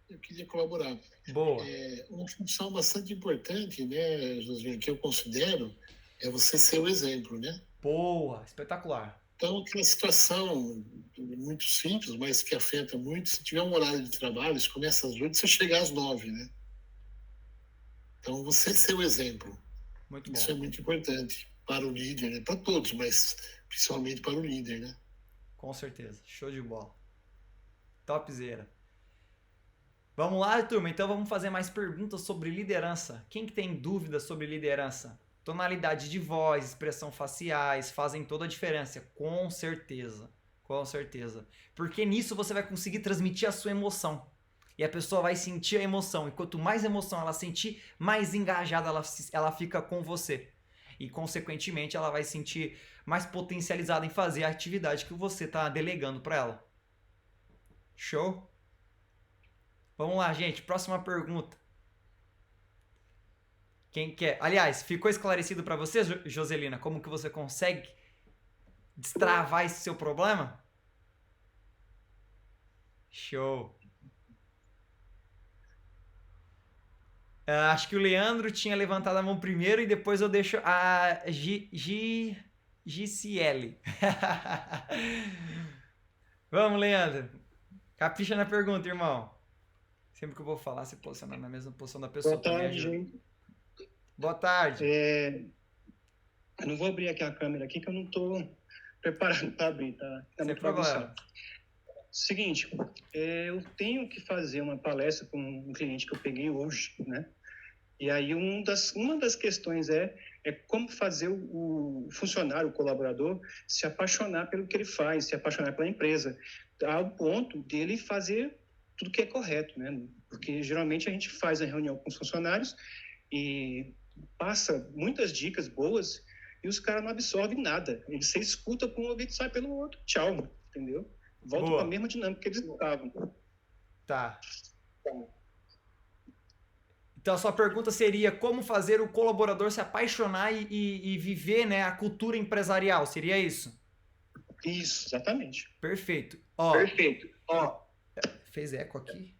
Eu queria colaborar. Boa. Uma função bastante importante, né, Joselina, que eu considero, é você ser o exemplo, né? Boa, espetacular. Então, aquela situação muito simples, mas que afeta muito, se tiver um horário de trabalho, você começa às 8, você chega às 9, né? Então, você ser o exemplo. Muito bom. Isso é muito importante para o líder, né? Para todos, mas principalmente para o líder, né? Com certeza. Show de bola. Topzera. Vamos lá, turma. Então vamos fazer mais perguntas sobre liderança. Quem que tem dúvidas sobre liderança? Tonalidade de voz, expressão faciais fazem toda a diferença. Com certeza. Com certeza. Porque nisso você vai conseguir transmitir a sua emoção. E a pessoa vai sentir a emoção. E quanto mais emoção ela sentir, mais engajada ela fica com você. E, consequentemente, ela vai se sentir mais potencializada em fazer a atividade que você está delegando para ela. Show? Vamos lá, gente. Próxima pergunta. Quem quer? Aliás, ficou esclarecido para você, Joselina, como que você consegue destravar esse seu problema? Show. Acho que o Leandro tinha levantado a mão primeiro e depois eu deixo a GCL. Vamos, Leandro. Capricha na pergunta, irmão. Sempre que eu vou falar, se posicionar na mesma posição da pessoa. Boa tarde, gente. Boa tarde. Eu não vou abrir aqui a câmera aqui, que eu não estou preparado para abrir, tá? Sem problema. Seguinte, eu tenho que fazer uma palestra com um cliente que eu peguei hoje, né? E aí uma das questões é como fazer o funcionário, o colaborador, se apaixonar pelo que ele faz, se apaixonar pela empresa, ao ponto dele fazer tudo que é correto, né? Porque geralmente a gente faz a reunião com os funcionários e passa muitas dicas boas e os caras não absorvem nada. Você escuta com um ouvido e sai pelo outro. Tchau, entendeu? Volta para a mesma dinâmica que eles estavam. Tá. Então a sua pergunta seria como fazer o colaborador se apaixonar e viver, né, a cultura empresarial, seria isso? Isso, exatamente. Perfeito. Fez eco aqui?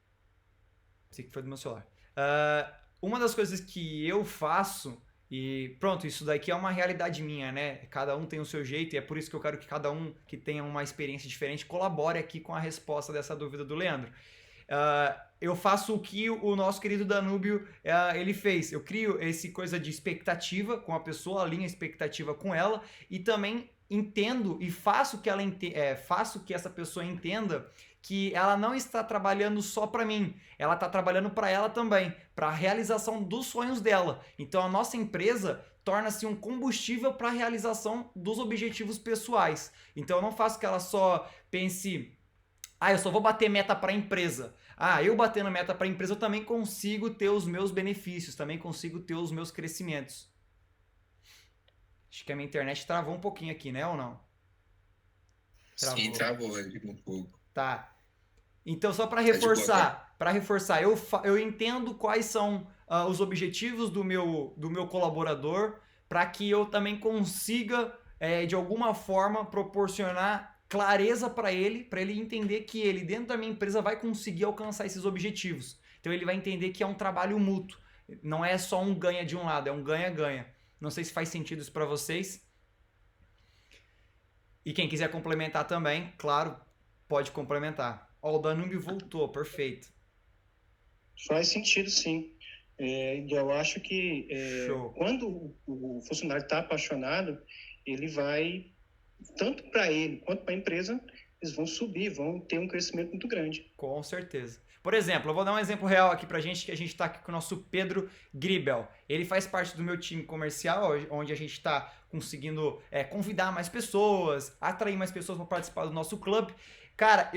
Sei que foi do meu celular. Uma das coisas que eu faço, e pronto, isso daqui é uma realidade minha, né? Cada um tem o seu jeito e é por isso que eu quero que cada um que tenha uma experiência diferente colabore aqui com a resposta dessa dúvida do Leandro. Eu faço o que o nosso querido Danúbio ele fez. Eu crio esse coisa de expectativa com a pessoa, alinho a expectativa com ela e também entendo e faço que essa pessoa entenda que ela não está trabalhando só para mim, ela está trabalhando para ela também, para a realização dos sonhos dela. Então a nossa empresa torna-se um combustível para a realização dos objetivos pessoais. Então eu não faço que ela só pense, eu só vou bater meta para a empresa. Eu batendo meta para a empresa eu também consigo ter os meus benefícios, também consigo ter os meus crescimentos. Acho que a minha internet travou um pouquinho aqui, né, ou não? Travou. Sim, travou um pouco. Tá. Então, só para reforçar, eu entendo quais são os objetivos do meu colaborador para que eu também consiga, de alguma forma, proporcionar clareza para ele entender que ele, dentro da minha empresa, vai conseguir alcançar esses objetivos. Então, ele vai entender que é um trabalho mútuo. Não é só um ganha de um lado, é um ganha-ganha. Não sei se faz sentido isso para vocês. E quem quiser complementar também, claro, pode complementar. O Danúbio voltou, perfeito. Faz sentido, sim. Eu acho que quando o funcionário está apaixonado, ele vai, tanto para ele quanto para a empresa, eles vão subir, vão ter um crescimento muito grande. Com certeza. Por exemplo, eu vou dar um exemplo real aqui pra gente, que a gente tá aqui com o nosso Pedro Gribel. Ele faz parte do meu time comercial, onde a gente tá conseguindo convidar mais pessoas, atrair mais pessoas para participar do nosso clube. Cara,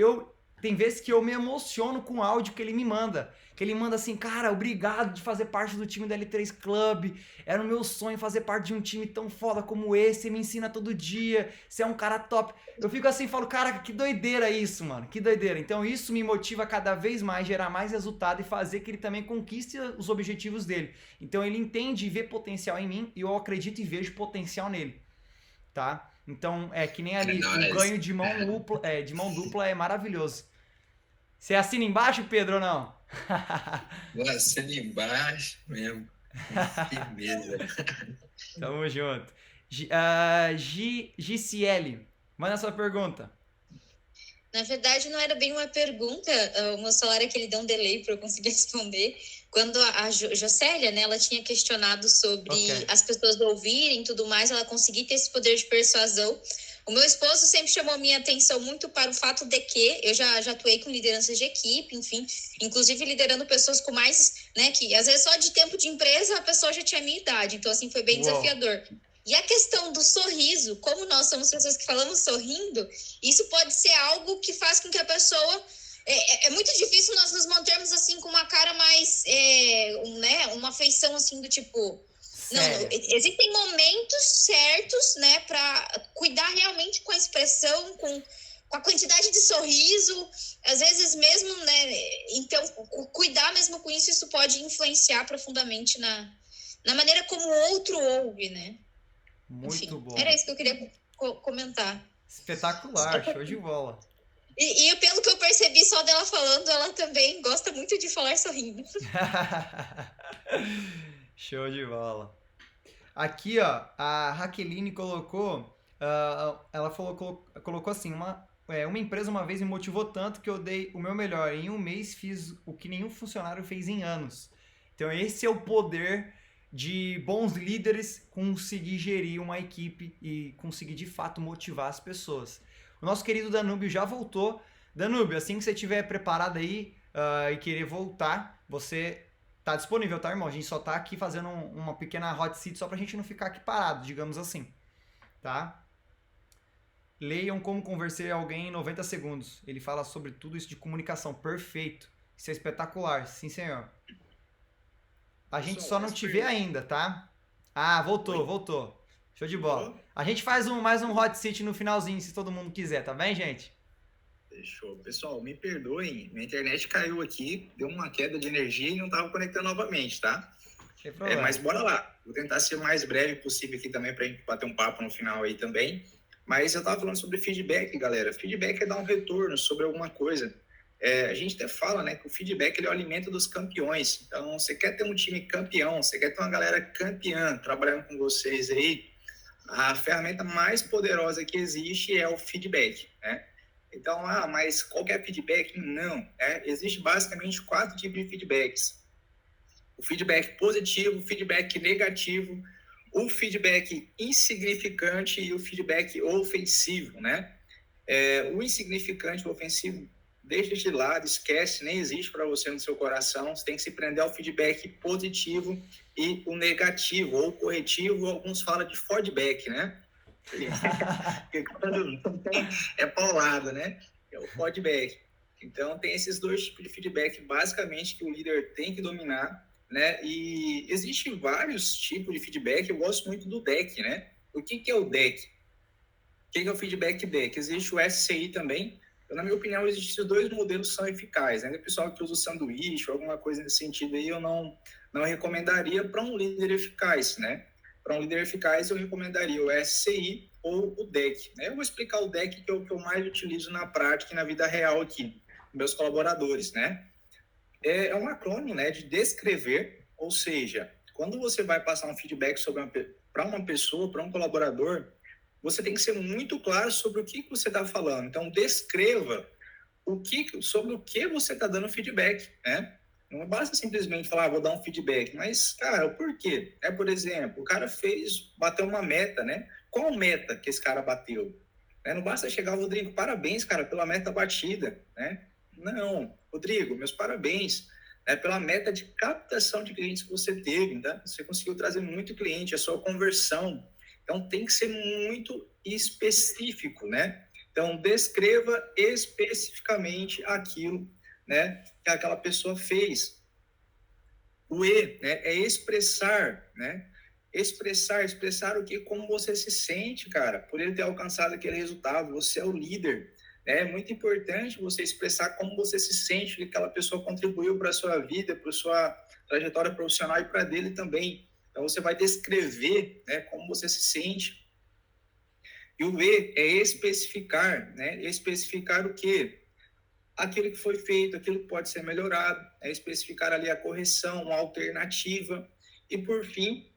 tem vezes que eu me emociono com o áudio que ele me manda. Que ele manda assim, cara, obrigado de fazer parte do time da L3 Club. Era o meu sonho fazer parte de um time tão foda como esse. Você me ensina todo dia. Você é um cara top. Eu fico assim e falo, cara, que doideira isso, mano. Que doideira. Então isso me motiva cada vez mais, gerar mais resultado e fazer que ele também conquiste os objetivos dele. Então ele entende e vê potencial em mim e eu acredito e vejo potencial nele. Tá? Então é que nem ali, o ganho de mão dupla é maravilhoso. Você assina embaixo, Pedro, ou não? Eu assino embaixo mesmo. Firmeza. Tamo junto. GCL, Manda a sua pergunta. Na verdade, não era bem uma pergunta, o meu celular é que ele deu um delay para eu conseguir responder. Quando a Jocélia, né, ela tinha questionado sobre as pessoas ouvirem e tudo mais, ela conseguir ter esse poder de persuasão. O meu esposo sempre chamou minha atenção muito para o fato de que eu já atuei com lideranças de equipe, enfim, inclusive liderando pessoas com mais, né, que às vezes só de tempo de empresa a pessoa já tinha a minha idade, então assim, foi bem desafiador. E a questão do sorriso, como nós somos pessoas que falamos sorrindo, isso pode ser algo que faz com que a pessoa... É muito difícil nós nos mantermos assim com uma cara mais... né, uma feição assim do tipo... Não, existem momentos certos, né, para cuidar realmente com a expressão, com a quantidade de sorriso, às vezes mesmo, né, então cuidar mesmo com isso, isso pode influenciar profundamente na maneira como o outro ouve, né? Muito Enfim, bom. era isso que eu queria comentar. Espetacular, show de bola. E pelo que eu percebi só dela falando, ela também gosta muito de falar sorrindo. Show de bola. Aqui, ó, a Raqueline colocou, ela colocou assim, uma empresa uma vez me motivou tanto que eu dei o meu melhor. Em um mês fiz o que nenhum funcionário fez em anos. Então esse é o poder de bons líderes conseguir gerir uma equipe e conseguir de fato motivar as pessoas. O nosso querido Danúbio já voltou. Danúbio, assim que você estiver preparado aí e querer voltar, você tá disponível, tá, irmão? A gente só tá aqui fazendo uma pequena hot seat só pra gente não ficar aqui parado, digamos assim, tá? Leiam Como Convencer Alguém em 90 Segundos. Ele fala sobre tudo isso de comunicação. Perfeito. Isso é espetacular. Sim, senhor. A gente só não te vê ainda, tá? Ah, voltou. Show de bola. A gente faz mais um hot seat no finalzinho, se todo mundo quiser, tá bem, gente? Fechou. Pessoal, me perdoem, minha internet caiu aqui, deu uma queda de energia e não estava conectando novamente, tá? Sem problema. Mas bora lá. Vou tentar ser o mais breve possível aqui também para a gente bater um papo no final aí também. Mas eu estava falando sobre feedback, galera. Feedback é dar um retorno sobre alguma coisa. A gente até fala, né, que o feedback ele é o alimento dos campeões. Então, você quer ter um time campeão, você quer ter uma galera campeã trabalhando com vocês aí, a ferramenta mais poderosa que existe é o feedback, né? Então, mas qual que é feedback? Não. Existe basicamente 4 tipos de feedbacks. O feedback positivo, o feedback negativo, o feedback insignificante e o feedback ofensivo, né? O insignificante, o ofensivo, deixa de lado, esquece, nem existe para você no seu coração. Você tem que se prender ao feedback positivo e o negativo, ou corretivo, alguns falam de feedback, né? Porque quando é paulada, né? É o feedback. Então, tem esses 2 tipos de feedback, basicamente, que o líder tem que dominar, né? E existem vários tipos de feedback. Eu gosto muito do DEC, né? O que é o DEC? O que é o feedback DEC? Existe o SCI também. Na minha opinião, existem 2 modelos que são eficazes, né? O pessoal que usa o sanduíche ou alguma coisa nesse sentido aí, eu não recomendaria para um líder eficaz, né? Para um líder eficaz, eu recomendaria o SCI ou o DEC, né? Eu vou explicar o DEC, que é o que eu mais utilizo na prática e na vida real aqui, com meus colaboradores, né? É um acrônimo, né, de descrever, ou seja, quando você vai passar um feedback para uma pessoa, para um colaborador, você tem que ser muito claro sobre o que você está falando. Então, descreva sobre o que você está dando feedback, né? Não basta simplesmente falar, vou dar um feedback, mas, cara, por quê? Por exemplo, o cara bateu uma meta, né? Qual meta que esse cara bateu? Não basta chegar, Rodrigo, parabéns, cara, pela meta batida, né? Não, Rodrigo, meus parabéns, pela meta de captação de clientes que você teve, tá? Você conseguiu trazer muito cliente, a sua conversão. Então, tem que ser muito específico, né? Então, descreva especificamente aquilo, né, que aquela pessoa fez. O E, né, é expressar, né? Expressar o que, como você se sente, cara, por ele ter alcançado aquele resultado. Você é o líder. É muito importante você expressar como você se sente, que aquela pessoa contribuiu para a sua vida, para a sua trajetória profissional e para dele também. Então, você vai descrever, né, como você se sente. E o E é especificar, né? Especificar o quê? Aquilo que foi feito, aquilo que pode ser melhorado, especificar ali a correção, uma alternativa. E, por fim,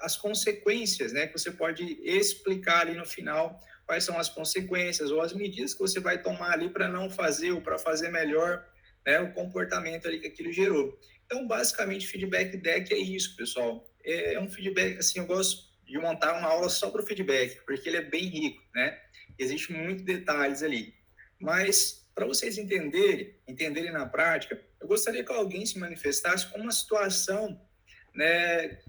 as consequências, né? Que você pode explicar ali no final quais são as consequências ou as medidas que você vai tomar ali para não fazer ou para fazer melhor, né, o comportamento ali que aquilo gerou. Então, basicamente, feedback deck é isso, pessoal. É um feedback, assim, eu gosto de montar uma aula só para o feedback, porque ele é bem rico, né? Existem muitos detalhes ali. Mas, para vocês entenderem na prática, eu gostaria que alguém se manifestasse com uma situação, né,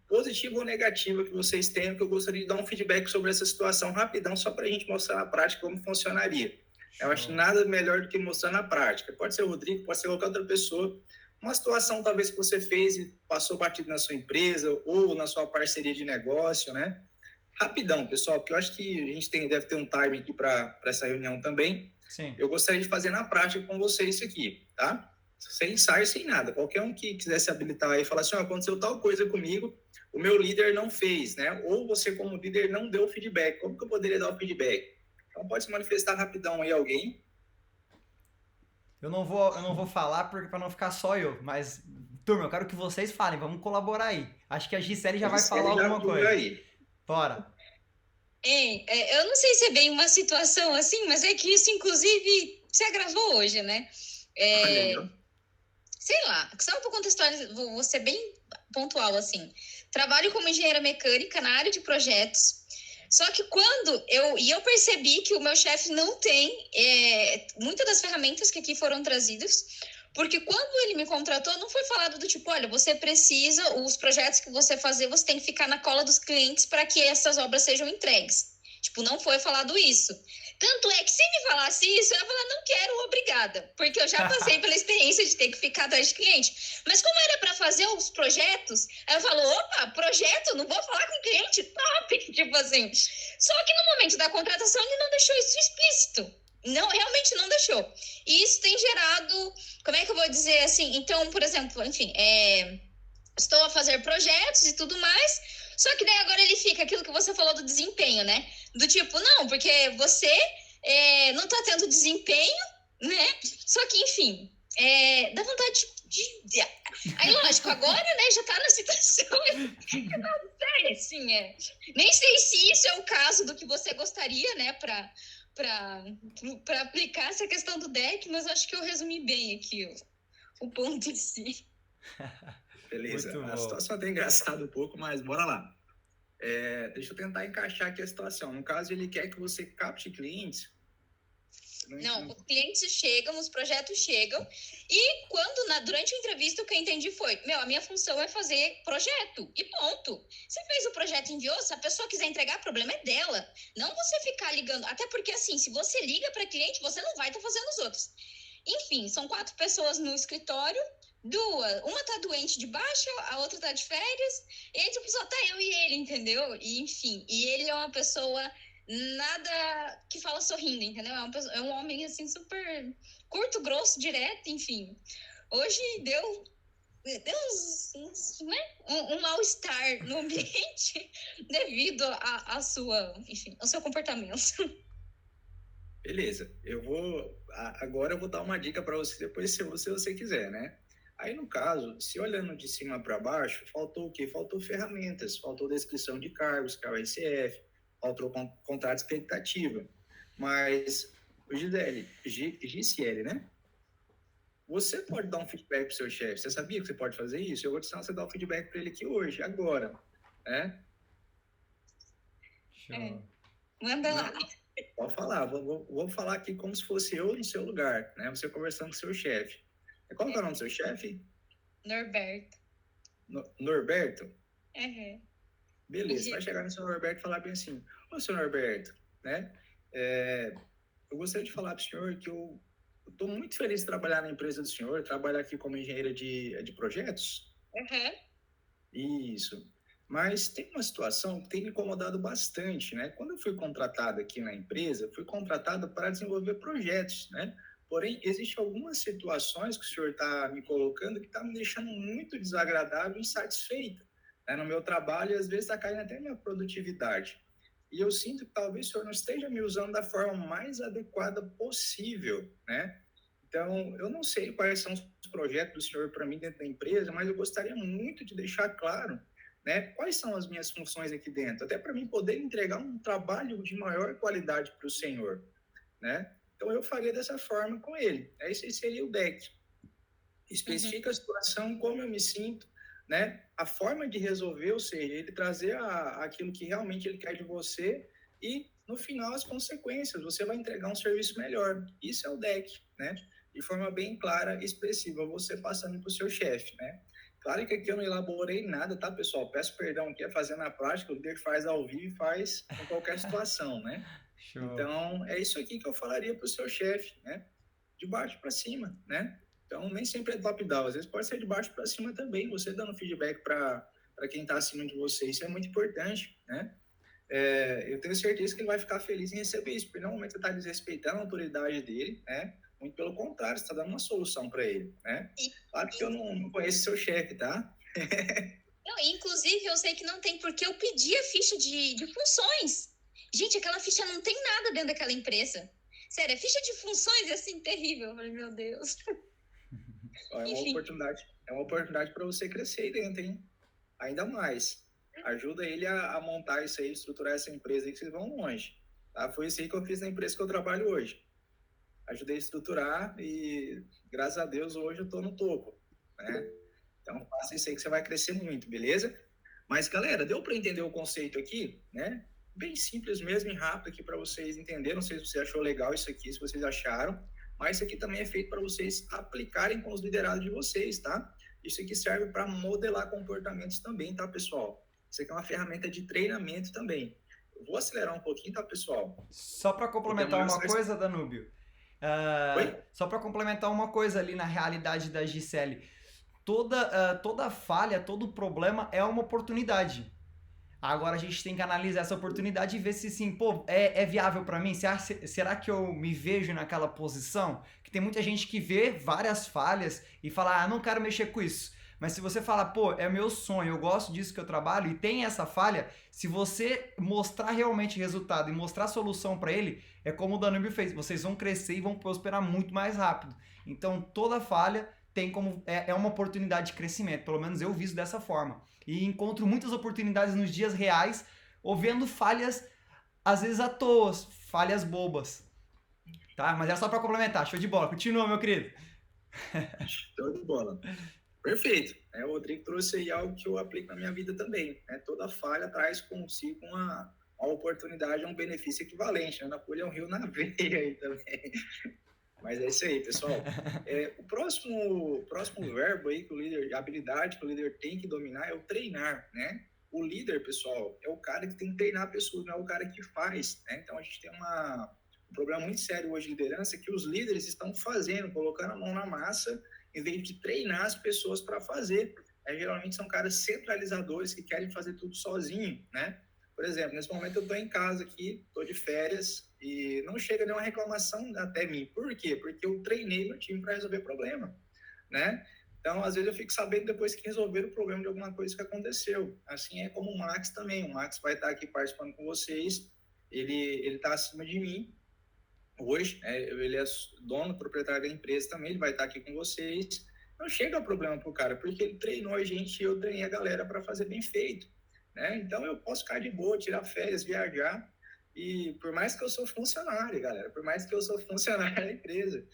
positiva ou negativa que vocês tenham, que eu gostaria de dar um feedback sobre essa situação rapidão, só para a gente mostrar na prática como funcionaria. Eu acho nada melhor do que mostrar na prática. Pode ser o Rodrigo, pode ser qualquer outra pessoa. Uma situação talvez que você fez e passou batido na sua empresa ou na sua parceria de negócio, né? Rapidão, pessoal, porque eu acho que a gente deve ter um time aqui para essa reunião também. Sim. Eu gostaria de fazer na prática com vocês isso aqui, tá? Sem ensaio, sem nada. Qualquer um que quiser se habilitar aí e falar assim, aconteceu tal coisa comigo, o meu líder não fez, né? Ou você, como líder, não deu feedback. Como que eu poderia dar o feedback? Então, pode se manifestar rapidão aí alguém. Eu não vou falar para não ficar só eu, mas, turma, eu quero que vocês falem, vamos colaborar aí. Acho que a Gisele já vai falar alguma coisa. Aí. Bora. Eu não sei se é bem uma situação assim, mas é que isso, inclusive, se agravou hoje, né? Sei lá, só para contextualizar, vou ser bem pontual, assim. Trabalho como engenheira mecânica na área de projetos. Só que quando eu percebi que o meu chefe não tem muitas das ferramentas que aqui foram trazidas, porque quando ele me contratou, não foi falado do tipo, olha, você precisa, os projetos que você fazer, você tem que ficar na cola dos clientes para que essas obras sejam entregues. Tipo, não foi falado isso. Tanto é que se me falasse isso, eu ia falar, não quero, obrigada. Porque eu já passei pela experiência de ter que ficar atrás de cliente. Mas como era para fazer os projetos, aí eu falo, opa, projeto, não vou falar com cliente, top. Tipo assim. Só que no momento da contratação, ele não deixou isso explícito. Não, realmente não deixou. E isso tem gerado, como é que eu vou dizer assim? Então, por exemplo, enfim, estou a fazer projetos e tudo mais, só que daí agora ele fica aquilo que você falou do desempenho, né? Do tipo, não, porque você não tá tendo desempenho, né? Só que, enfim, dá vontade de... Aí, lógico, agora, né, já tá na situação... sério, assim, nem sei se isso é o caso do que você gostaria, né, para aplicar essa questão do deck, mas acho que eu resumi bem aqui o ponto em si. Beleza, a situação é até engraçada um pouco, mas bora lá. Deixa eu tentar encaixar aqui a situação. No caso, ele quer que você capte clientes. Não, os clientes chegam, os projetos chegam, e durante a entrevista o que eu entendi foi, a minha função é fazer projeto, e ponto. Você fez o projeto e enviou, se a pessoa quiser entregar, o problema é dela. Não você ficar ligando, até porque assim, se você liga para cliente, você não vai estar fazendo os outros. Enfim, são 4 pessoas no escritório, uma tá doente de baixa, a outra tá de férias, e tipo, só tá eu e ele, entendeu? E enfim, e ele é uma pessoa nada que fala sorrindo, entendeu? É um homem assim super curto, grosso, direto, enfim. Hoje deu um mal-estar no ambiente devido à sua, enfim, ao seu comportamento. Beleza, agora eu vou dar uma dica para você, depois se você quiser, né? Aí, no caso, se olhando de cima para baixo, faltou o quê? Faltou ferramentas, faltou descrição de cargos, que é o ICF, faltou contrato de expectativa. Mas, o GCL, né? Você pode dar um feedback para o seu chefe. Você sabia que você pode fazer isso? Eu vou te ensinar você dar um feedback para ele aqui hoje, agora, né? Manda lá. Pode falar, vou falar aqui como se fosse eu no seu lugar, né? Você conversando com o seu chefe. Qual que é o nome do seu chefe? Norberto. Norberto? Uhum. Beleza, você vai chegar no seu Norberto e falar bem assim, ô, seu Norberto, né? Eu gostaria de falar para o senhor que eu estou muito feliz de trabalhar na empresa do senhor, trabalhar aqui como engenheira de projetos. Uhum. Isso. Mas tem uma situação que tem me incomodado bastante, né? Quando eu fui contratado aqui na empresa, fui contratado para desenvolver projetos, né? Porém, existem algumas situações que o senhor está me colocando que está me deixando muito desagradável e insatisfeita, né, no meu trabalho, e às vezes está caindo até minha produtividade. E eu sinto que talvez o senhor não esteja me usando da forma mais adequada possível, né? Então, eu não sei quais são os projetos do senhor para mim dentro da empresa, mas eu gostaria muito de deixar claro né? Quais são as minhas funções aqui dentro? Até para mim poder entregar um trabalho de maior qualidade para o senhor, né? Então, eu faria dessa forma com ele. Esse seria o deck. Especifica a situação, como eu me sinto, né? A forma de resolver, ou seja, ele trazer aquilo que realmente ele quer de você e, no final, as consequências. Você vai entregar um serviço melhor. Isso é o deck, né? De forma bem clara e expressiva, você passando para o seu chefe, né? Claro que aqui eu não elaborei nada, tá, pessoal? Peço perdão, que é fazer na prática, o líder faz ao vivo e faz em qualquer situação, né? Show. Então, é isso aqui que eu falaria para o seu chefe, né? De baixo para cima, né? Então, nem sempre é top-down, às vezes pode ser de baixo para cima também, você dando feedback para quem está acima de você, isso é muito importante, né? Eu tenho certeza que ele vai ficar feliz em receber isso, porque no momento você está desrespeitando a autoridade dele, né? Muito pelo contrário, você está dando uma solução para ele, né? Claro que eu não conheço seu chefe, tá? Não, inclusive, eu sei que não tem, porque eu pedi a ficha de funções. Gente, aquela ficha não tem nada dentro daquela empresa. Sério, a ficha de funções é assim, terrível. Eu falei, meu Deus. É uma oportunidade para você crescer aí dentro, hein? Ainda mais. Ajuda ele a montar isso aí, estruturar essa empresa aí que vocês vão longe. Tá? Foi isso aí que eu fiz na empresa que eu trabalho hoje. Ajudei a estruturar e, graças a Deus, hoje eu estou no topo, né? Então, faça isso aí que você vai crescer muito, beleza? Mas, galera, deu para entender o conceito aqui, né? Bem simples mesmo e rápido aqui para vocês entenderem. Não sei se você achou legal isso aqui, se vocês acharam. Mas isso aqui também é feito para vocês aplicarem com os liderados de vocês, tá? Isso aqui serve para modelar comportamentos também, tá, pessoal? Isso aqui é uma ferramenta de treinamento também. Eu vou acelerar um pouquinho, tá, pessoal? Só para complementar uma coisa, Danúbio. Só para complementar uma coisa ali na realidade da Gisele. Toda falha, todo problema é uma oportunidade. Agora a gente tem que analisar essa oportunidade e ver se sim, pô, é viável para mim? Será que eu me vejo naquela posição? Que tem muita gente que vê várias falhas e fala, não quero mexer com isso. Mas se você fala, pô, é meu sonho, eu gosto disso que eu trabalho e tem essa falha, se você mostrar realmente resultado e mostrar solução para ele, é como o Danúbio fez, vocês vão crescer e vão prosperar muito mais rápido. Então toda falha tem como é uma oportunidade de crescimento, pelo menos eu viso dessa forma. E encontro muitas oportunidades nos dias reais, ou vendo falhas, às vezes à toa, falhas bobas. Tá? Mas era só para complementar, show de bola. Continua, meu querido. Show de bola. Perfeito. O Rodrigo trouxe aí algo que eu aplico na minha vida também. Toda falha traz consigo uma oportunidade, um benefício equivalente. Napoleão Hill na veia aí também. Mas é isso aí, pessoal. O próximo verbo aí, habilidade que o líder tem que dominar é o treinar, né? O líder, pessoal, é o cara que tem que treinar pessoas, não é o cara que faz, né? Então, a gente tem um problema muito sério hoje de liderança que os líderes estão fazendo, colocando a mão na massa, em vez de treinar as pessoas para fazer. Geralmente são caras centralizadores que querem fazer tudo sozinho, né? Por exemplo, nesse momento eu estou em casa aqui, estou de férias e não chega nenhuma reclamação até mim. Por quê? Porque eu treinei meu time para resolver problema, né? Então, às vezes eu fico sabendo depois que resolveram o problema de alguma coisa que aconteceu. Assim é como o Max também. O Max vai estar aqui participando com vocês. Ele está acima de mim hoje, ele é dono, proprietário da empresa também, ele vai estar aqui com vocês. Não chega problema pro cara, porque ele treinou a gente e eu treinei a galera para fazer bem feito, né? Então eu posso ficar de boa, tirar férias, viajar, e por mais que eu sou funcionário, galera, por mais que eu sou funcionário da empresa,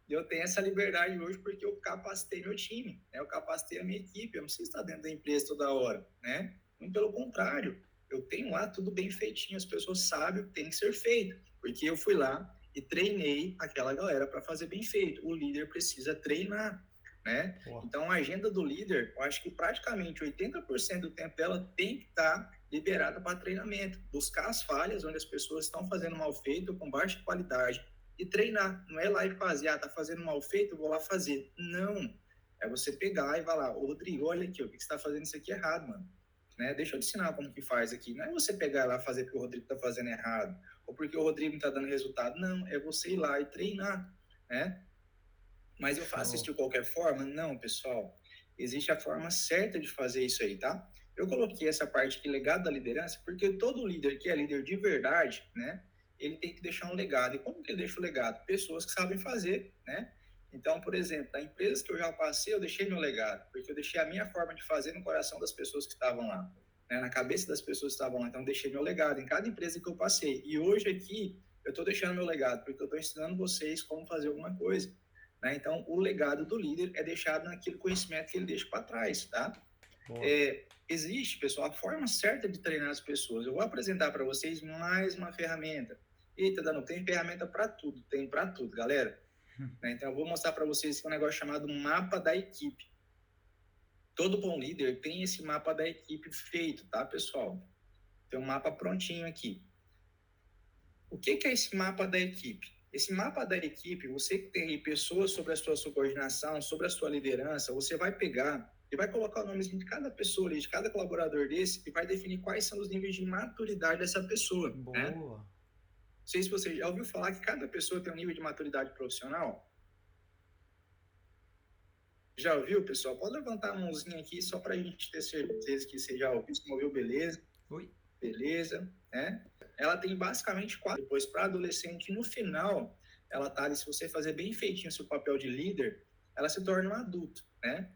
eu tenho essa liberdade hoje porque eu capacitei meu time, né? Eu capacitei a minha equipe, eu não preciso estar dentro da empresa toda hora, né? Muito pelo contrário, eu tenho lá tudo bem feitinho, as pessoas sabem o que tem que ser feito, porque eu fui lá e treinei aquela galera para fazer bem feito. O líder precisa treinar, né? Então, a agenda do líder, eu acho que praticamente 80% do tempo dela tem que estar liberada para treinamento. Buscar as falhas onde as pessoas estão fazendo mal feito, com baixa qualidade, e treinar. Não é lá e fazer, tá fazendo mal feito, eu vou lá fazer. Não. É você pegar e vai lá, Rodrigo, olha aqui, o que você está fazendo isso aqui errado, mano. Né? Deixa eu te ensinar como que faz aqui. Não é você pegar lá e fazer porque o Rodrigo está fazendo errado, ou porque o Rodrigo não está dando resultado. Não, é você ir lá e treinar, né? Mas eu faço isso de qualquer forma? Não, pessoal. Existe a forma certa de fazer isso aí, tá? Eu coloquei essa parte aqui, legado da liderança, porque todo líder que é líder de verdade, né? Ele tem que deixar um legado. E como que ele deixa o legado? Pessoas que sabem fazer, né? Então, por exemplo, da empresa que eu já passei, eu deixei meu legado, porque eu deixei a minha forma de fazer no coração das pessoas que estavam lá, né? Na cabeça das pessoas que estavam lá. Então, eu deixei meu legado em cada empresa que eu passei. E hoje aqui, eu estou deixando meu legado, porque eu estou ensinando vocês como fazer alguma coisa, né? Então, o legado do líder é deixado naquele conhecimento que ele deixa para trás, tá? Existe, pessoal, a forma certa de treinar as pessoas. Eu vou apresentar para vocês mais uma ferramenta. Eita, Danu, tem ferramenta para tudo, tem para tudo, galera. Então, eu vou mostrar para vocês um negócio chamado mapa da equipe. Todo bom líder tem esse mapa da equipe feito, tá, pessoal? Tem um mapa prontinho aqui. O que é esse mapa da equipe? Esse mapa da equipe, você que tem pessoas sobre a sua subordinação, sobre a sua liderança, você vai pegar e vai colocar o nome de cada pessoa ali, de cada colaborador desse, e vai definir quais são os níveis de maturidade dessa pessoa. Boa. Né? Não sei se você já ouviu falar que cada pessoa tem um nível de maturidade profissional. Já ouviu, pessoal? Pode levantar a mãozinha aqui só para a gente ter certeza que você já ouviu. Se ouviu, beleza? Oi. Beleza, né? Ela tem basicamente 4. Depois, para adolescente, no final, ela tá ali, se você fazer bem feitinho o seu papel de líder, ela se torna um adulto, né?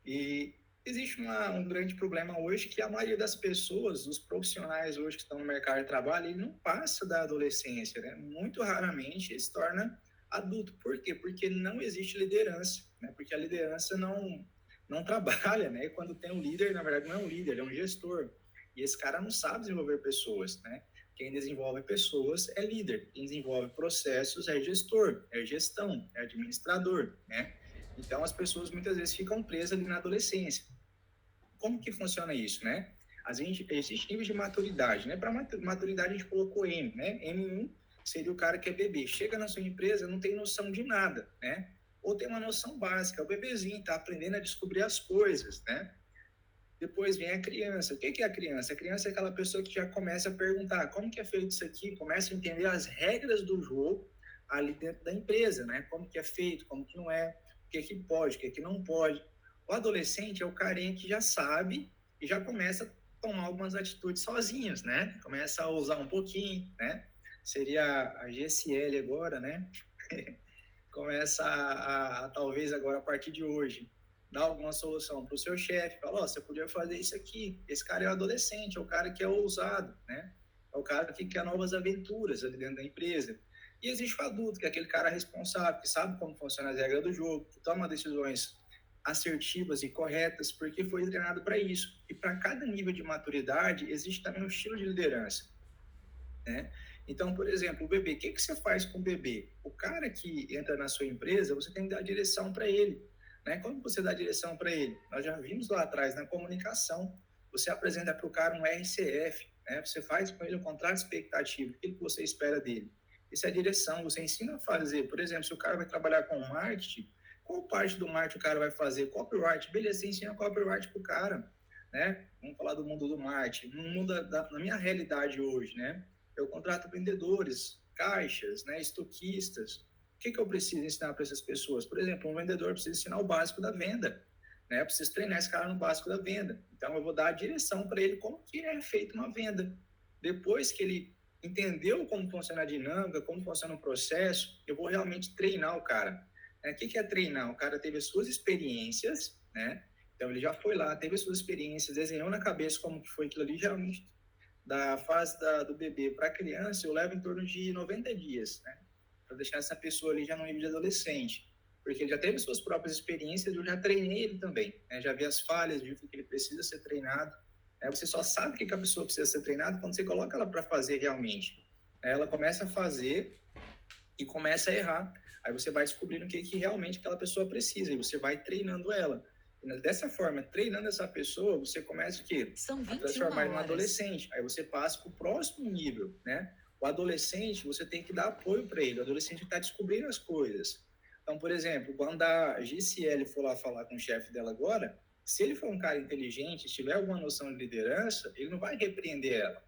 E existe um grande problema hoje que a maioria das pessoas, os profissionais hoje que estão no mercado de trabalho, ele não passa da adolescência, né? Muito raramente ele se torna adulto. Por quê? Porque não existe liderança, né? Porque a liderança não trabalha, né? E quando tem um líder, na verdade, não é um líder, ele é um gestor. E esse cara não sabe desenvolver pessoas, né? Quem desenvolve pessoas é líder. Quem desenvolve processos é gestor, é gestão, é administrador, né? Então, as pessoas muitas vezes ficam presas ali na adolescência. Como que funciona isso, né? Existe níveis de maturidade, né? Para maturidade, a gente colocou M, né? M1 seria o cara que é bebê. Chega na sua empresa, não tem noção de nada, né? Ou tem uma noção básica, o bebezinho está aprendendo a descobrir as coisas, né? Depois vem a criança. O que é a criança? A criança é aquela pessoa que já começa a perguntar como que é feito isso aqui, começa a entender as regras do jogo ali dentro da empresa, né? Como que é feito, como que não é, o que pode, o que não pode. O adolescente é o carinha que já sabe e já começa a tomar algumas atitudes sozinhos, né? Começa a usar um pouquinho, né? Seria a GSL agora, né? Começa a talvez agora, a partir de hoje, dar alguma solução para o seu chefe, fala, você podia fazer isso aqui, esse cara é o adolescente, é o cara que é ousado, né? É o cara que quer novas aventuras ali dentro da empresa. E existe o adulto, que é aquele cara responsável, que sabe como funciona as regras do jogo, que toma decisões assertivas e corretas, porque foi treinado para isso. E para cada nível de maturidade, existe também um estilo de liderança, né? Então, por exemplo, o bebê, o que você faz com o bebê? O cara que entra na sua empresa, você tem que dar direção para ele, né? Como você dá direção para ele? Nós já vimos lá atrás, na comunicação, você apresenta para o cara um RCF, né? Você faz com ele um contrato expectativo, o que você espera dele? Isso é a direção, você ensina a fazer. Por exemplo, se o cara vai trabalhar com marketing, qual parte do marketing o cara vai fazer? Copyright, beleza, você ensina copyright para o cara, né? Vamos falar do mundo do marketing, no mundo na minha realidade hoje, né? Eu contrato vendedores, caixas, né, estoquistas. O que eu preciso ensinar para essas pessoas? Por exemplo, um vendedor precisa ensinar o básico da venda, né? Eu preciso treinar esse cara no básico da venda. Então, eu vou dar a direção para ele como que é feita uma venda. Depois que ele entendeu como funciona a dinâmica, como funciona o processo, eu vou realmente treinar o cara. O que é treinar? O cara teve as suas experiências, né? Então, ele já foi lá, teve as suas experiências, desenhou na cabeça como que foi aquilo ali, geralmente da fase do bebê para a criança, eu levo em torno de 90 dias, né? Para deixar essa pessoa ali já no nível de adolescente. Porque ele já teve suas próprias experiências, eu já treinei ele também, né? Já vi as falhas, vi que ele precisa ser treinado. Você só sabe o que a pessoa precisa ser treinada quando você coloca ela para fazer realmente. Ela começa a fazer e começa a errar. Aí você vai descobrindo o que realmente aquela pessoa precisa e você vai treinando ela. Dessa forma, treinando essa pessoa, você começa o quê? A transformar em um adolescente. Aí você passa para o próximo nível, né? O adolescente, você tem que dar apoio para ele. O adolescente está descobrindo as coisas. Então, por exemplo, quando a GCL for lá falar com o chefe dela agora, se ele for um cara inteligente, tiver alguma noção de liderança, ele não vai repreender ela.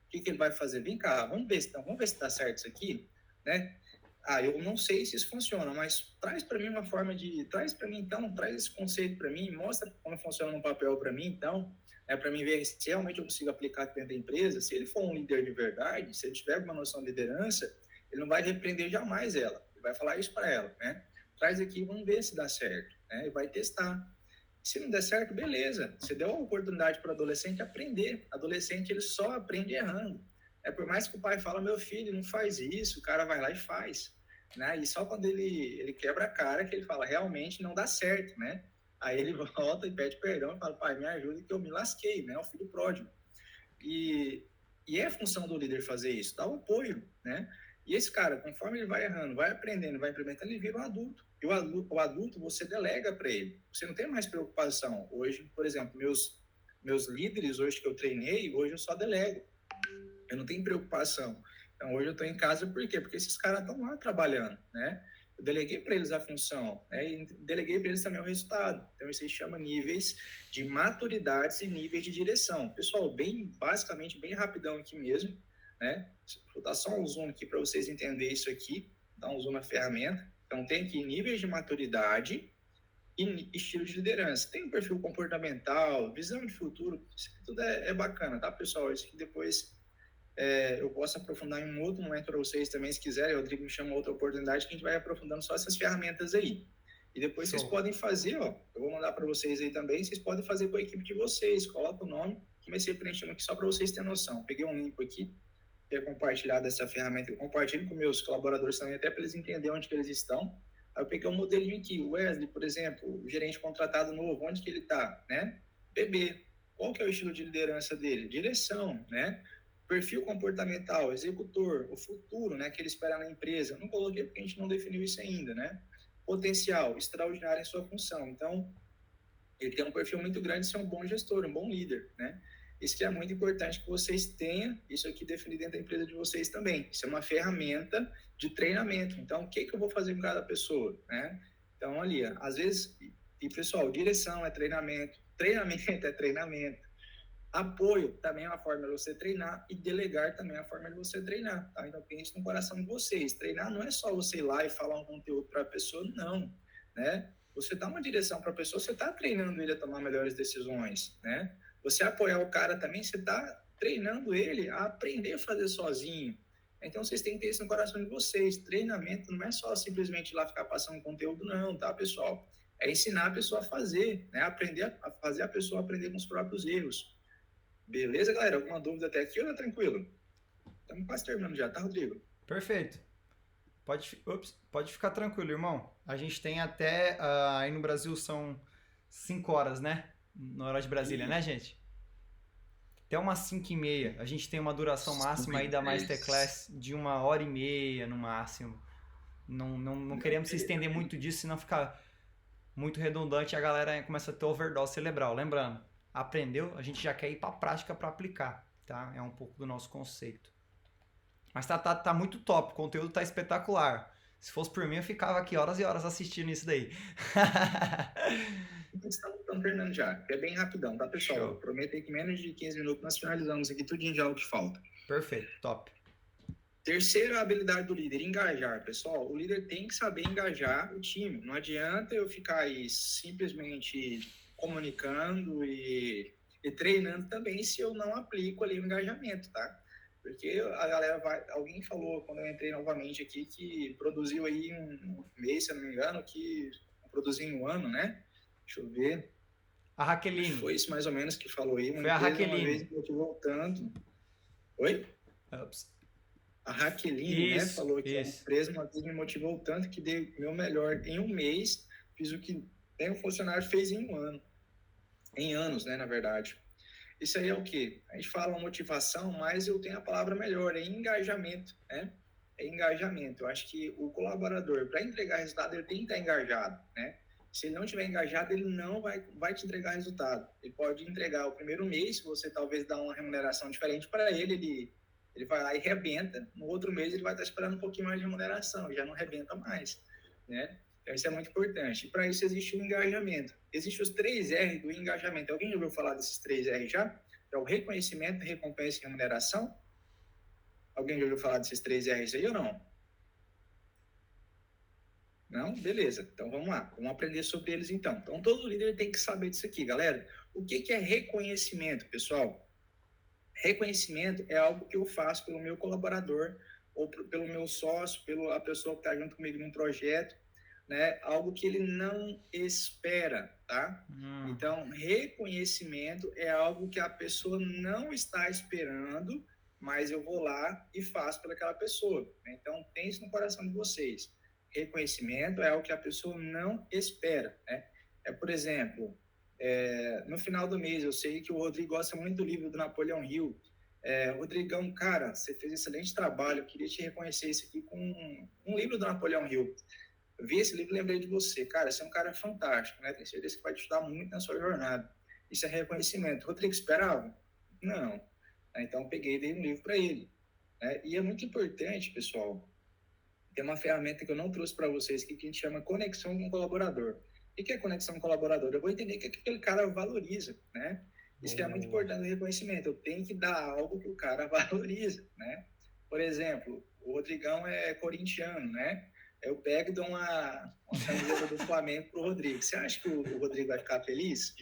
O que ele vai fazer? Vem cá, vamos ver se está certo isso aqui, né? Eu não sei se isso funciona, mas traz para mim uma forma de... Traz para mim, então, traz esse conceito para mim, mostra como funciona no papel para mim, então, para mim ver se realmente eu consigo aplicar aqui dentro da empresa. Se ele for um líder de verdade, se ele tiver alguma noção de liderança, ele não vai repreender jamais ela, ele vai falar isso para ela, né? traz aqui, vamos ver se dá certo, né? E vai testar. Se não der certo, beleza. Você deu a oportunidade para o adolescente aprender. Adolescente, ele só aprende errando. Por mais que o pai fala, meu filho, não faz isso, o cara vai lá e faz, né? E só quando ele quebra a cara que ele fala, realmente não dá certo, né? Aí ele volta e pede perdão e fala, pai, me ajuda que eu me lasquei, né? O filho pródigo. E é função do líder fazer isso, dar o apoio, né? E esse cara, conforme ele vai errando, vai aprendendo, vai implementando, ele vira um adulto. E o adulto você delega para ele. Você não tem mais preocupação. Hoje, por exemplo, meus líderes, hoje que eu treinei, hoje eu só delego. Eu não tenho preocupação. Então, hoje eu estou em casa, por quê? Porque esses caras estão lá trabalhando, né? Eu deleguei para eles a função, né? E deleguei para eles também o resultado. Então, isso se chama níveis de maturidades e níveis de direção. Pessoal, basicamente, bem rapidão aqui mesmo, né? Vou dar só um zoom aqui para vocês entenderem isso aqui. Dar um zoom na ferramenta. Então, tem aqui níveis de maturidade e estilo de liderança. Tem um perfil comportamental, visão de futuro. Isso aqui tudo é bacana, tá, pessoal? Isso aqui depois... eu posso aprofundar em um outro momento para vocês também, se quiserem. O Rodrigo me chama outra oportunidade que a gente vai aprofundando só essas ferramentas aí. E depois vocês podem fazer, ó, eu vou mandar para vocês aí também, vocês podem fazer com a equipe de vocês, coloca o nome, comecei preenchendo aqui só para vocês terem noção. Peguei um link aqui, quero compartilhar dessa ferramenta, eu compartilho com meus colaboradores também, até para eles entenderem onde que eles estão. Aí eu peguei um modelinho aqui, o Wesley, por exemplo, o gerente contratado novo, onde que ele está, né? BB, qual que é o estilo de liderança dele? Direção, né? Perfil comportamental, executor, o futuro, né, que ele espera na empresa. Eu não coloquei porque a gente não definiu isso ainda, né? Potencial, extraordinário em sua função. Então, ele tem um perfil muito grande de ser um bom gestor, um bom líder, né? Isso que é muito importante que vocês tenham isso aqui definido dentro da empresa de vocês também. Isso é uma ferramenta de treinamento. Então, o que eu vou fazer com cada pessoa, né? Então, ali, às vezes... E, pessoal, direção é treinamento, treinamento é treinamento. Apoio também é uma forma de você treinar e delegar também é uma forma de você treinar, tá? Então, pense no coração de vocês. Treinar não é só você ir lá e falar um conteúdo para a pessoa, não, né? Você dá uma direção para a pessoa, você está treinando ele a tomar melhores decisões, né? Você apoiar o cara também, você está treinando ele a aprender a fazer sozinho. Então, vocês têm que ter isso no coração de vocês. Treinamento não é só simplesmente ir lá ficar passando conteúdo, não, tá, pessoal? É ensinar a pessoa a fazer, né? Aprender a fazer a pessoa aprender com os próprios erros. Beleza, galera? Alguma dúvida até aqui ou tá tranquilo? Estamos quase terminando já, tá, Rodrigo? Perfeito. Pode ficar tranquilo, irmão. A gente tem até... aí no Brasil são 5 horas, né? Na hora de Brasília, né, gente? Até umas 5h30. A gente tem uma duração máxima aí da Masterclass de 1h30 no máximo. Não queremos se estender muito disso, senão fica muito redundante e a galera começa a ter overdose cerebral. Lembrando, aprendeu, a gente já quer ir para a prática para aplicar, tá? É um pouco do nosso conceito. Mas tá muito top, o conteúdo tá espetacular. Se fosse por mim, eu ficava aqui horas e horas assistindo isso daí. Estamos terminando já, é bem rapidão, tá, pessoal? Show. Eu prometo que em menos de 15 minutos nós finalizamos aqui tudinho já o que falta. Perfeito, top. Terceira habilidade do líder, engajar. Pessoal, o líder tem que saber engajar o time. Não adianta eu ficar aí simplesmente comunicando e treinando também se eu não aplico ali o engajamento, tá? Porque a galera alguém falou quando eu entrei novamente aqui que produziu aí um mês, se eu não me engano, que produziu em um ano, né? Deixa eu ver. A Raqueline. Foi isso mais ou menos que falou aí. Foi a Raqueline. Uma vez me motivou tanto. Oi? Ups. A Raqueline, né, falou que a isso. empresa uma vez me motivou tanto que dei meu melhor em um mês, fiz o que nenhum funcionário fez em um ano. Em anos, né, na verdade. Isso aí é o quê? A gente fala motivação, mas eu tenho a palavra melhor, é engajamento, né? É engajamento. Eu acho que o colaborador, para entregar resultado, ele tem que estar engajado, né? Se ele não estiver engajado, ele não vai te entregar resultado. Ele pode entregar o primeiro mês, se você talvez dá uma remuneração diferente para ele vai lá e rebenta. No outro mês, ele vai estar esperando um pouquinho mais de remuneração, já não rebenta mais, né? Então, isso é muito importante. E para isso existe o engajamento. Existem os 3 R do engajamento. Alguém já ouviu falar desses 3 R já? É o reconhecimento, recompensa e remuneração. Alguém já ouviu falar desses 3 R's aí ou não? Não? Beleza. Então, vamos lá. Vamos aprender sobre eles, então. Então, todo líder tem que saber disso aqui, galera. O que é reconhecimento, pessoal? Reconhecimento é algo que eu faço pelo meu colaborador ou pelo meu sócio, pela pessoa que está junto comigo num projeto. né, algo que ele não espera, tá? Então, reconhecimento é algo que a pessoa não está esperando, mas eu vou lá e faço pelaquela pessoa. Então, tem isso no coração de vocês. Reconhecimento é algo que a pessoa não espera, né? Por exemplo, no final do mês, eu sei que o Rodrigo gosta muito do livro do Napoleão Hill. Rodrigão, cara, você fez excelente trabalho, eu queria te reconhecer isso aqui com um livro do Napoleão Hill. Eu vi esse livro e lembrei de você. Cara, você é um cara fantástico, né? Tenho certeza que vai te ajudar muito na sua jornada. Isso é reconhecimento. Rodrigo, esperava? Não. Então, peguei e dei um livro para ele. Né? E é muito importante, pessoal, tem uma ferramenta que eu não trouxe para vocês que a gente chama conexão com o colaborador. O que é conexão com o colaborador? Eu vou entender o que aquele cara valoriza, né? Isso que é muito importante no reconhecimento. Eu tenho que dar algo que o cara valoriza, né? Por exemplo, o Rodrigão é corintiano, né? Eu pego e dou uma camiseta do Flamengo pro Rodrigo. Você acha que o Rodrigo vai ficar feliz?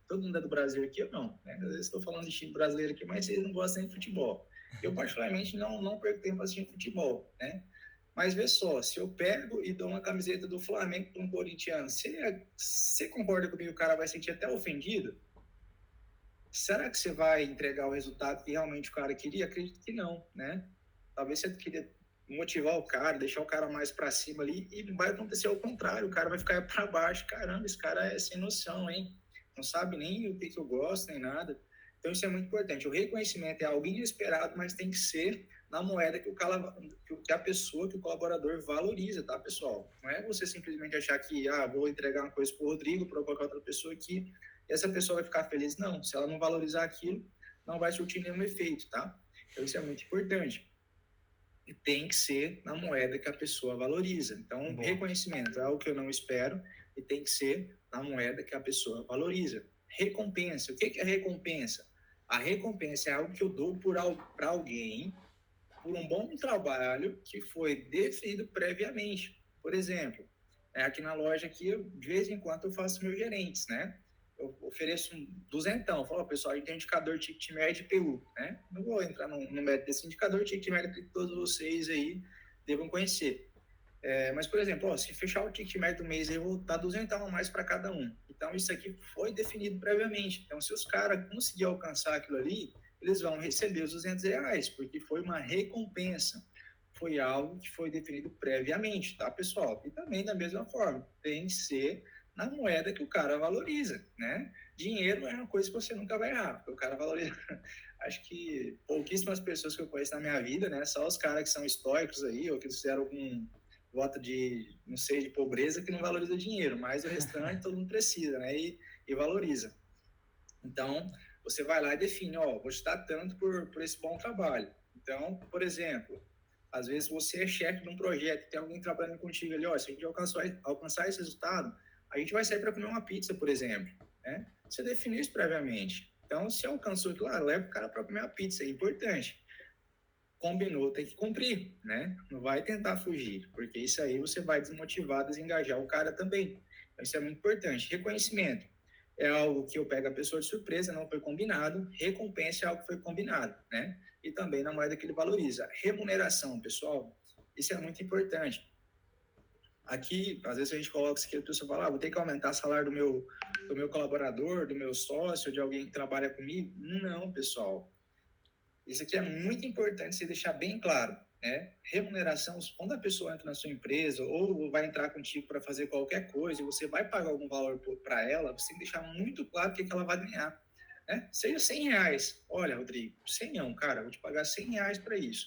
Todo mundo é do Brasil aqui ou não? Né? Às vezes estou falando de time brasileiro aqui, mas vocês não gostam de futebol. Eu, particularmente, não perco tempo assistindo futebol, né? Mas vê só, se eu pego e dou uma camiseta do Flamengo para um corintiano, você concorda comigo que o cara vai sentir até ofendido? Será que você vai entregar o resultado que realmente o cara queria? Acredito que não, né? Talvez você queria motivar o cara, deixar o cara mais para cima ali, e vai acontecer ao contrário, o cara vai ficar para baixo. Caramba, esse cara é sem noção, hein? Não sabe nem o que eu gosto, nem nada. Então isso é muito importante. O reconhecimento é algo inesperado, mas tem que ser na moeda que a pessoa, que o colaborador valoriza, tá, pessoal? Não é você simplesmente achar que, vou entregar uma coisa pro Rodrigo, para qualquer outra pessoa aqui, e essa pessoa vai ficar feliz. Não, se ela não valorizar aquilo, não vai surtir nenhum efeito, tá? Então isso é muito importante. E tem que ser na moeda que a pessoa valoriza. Então, reconhecimento é algo que eu não espero e tem que ser na moeda que a pessoa valoriza. Recompensa. O que é recompensa? A recompensa é algo que eu dou para alguém por um bom trabalho que foi definido previamente. Por exemplo, aqui na loja, aqui, de vez em quando eu faço meus gerentes, né? Eu ofereço duzentão, falo, pessoal, a gente tem um indicador ticket médio de IPU, né? Não vou entrar no mérito desse indicador ticket médio que todos vocês aí devam conhecer. Mas, por exemplo, se fechar o ticket médio do mês, eu vou dar duzentão a mais para cada um. Então, isso aqui foi definido previamente. Então, se os caras conseguirem alcançar aquilo ali, eles vão receber os R$200, porque foi uma recompensa. Foi algo que foi definido previamente, tá, pessoal? E também, da mesma forma, tem que ser na moeda que o cara valoriza, né? Dinheiro é uma coisa que você nunca vai errar, porque o cara valoriza. Acho que pouquíssimas pessoas que eu conheço na minha vida, né? Só os caras que são estoicos aí, ou que fizeram algum voto de, não sei, de pobreza, que não valoriza dinheiro, mas o restante todo mundo precisa, né? E valoriza. Então, você vai lá e define, vou te dar tanto por esse bom trabalho. Então, por exemplo, às vezes você é chefe de um projeto, tem alguém trabalhando contigo ali, se a gente alcançar esse resultado, a gente vai sair para comer uma pizza, por exemplo, né? Você definiu isso previamente. Então, se alcançou aquilo, leva o cara para comer uma pizza, é importante. Combinou, tem que cumprir, né? Não vai tentar fugir, porque isso aí você vai desmotivar, desengajar o cara também. Então, isso é muito importante. Reconhecimento é algo que eu pego a pessoa de surpresa, não foi combinado. Recompensa é algo que foi combinado, né? E também na moeda que ele valoriza. Remuneração, pessoal, isso é muito importante. Aqui, às vezes a gente coloca isso aqui, a pessoa fala, vou ter que aumentar o salário do meu colaborador, do meu sócio, de alguém que trabalha comigo. Não, pessoal. Isso aqui é muito importante você deixar bem claro, né? Remuneração, quando a pessoa entra na sua empresa ou vai entrar contigo para fazer qualquer coisa e você vai pagar algum valor para ela, você tem que deixar muito claro o que ela vai ganhar, né? Seja R$100. Olha, Rodrigo, 100 não, cara, vou te pagar R$100 para isso.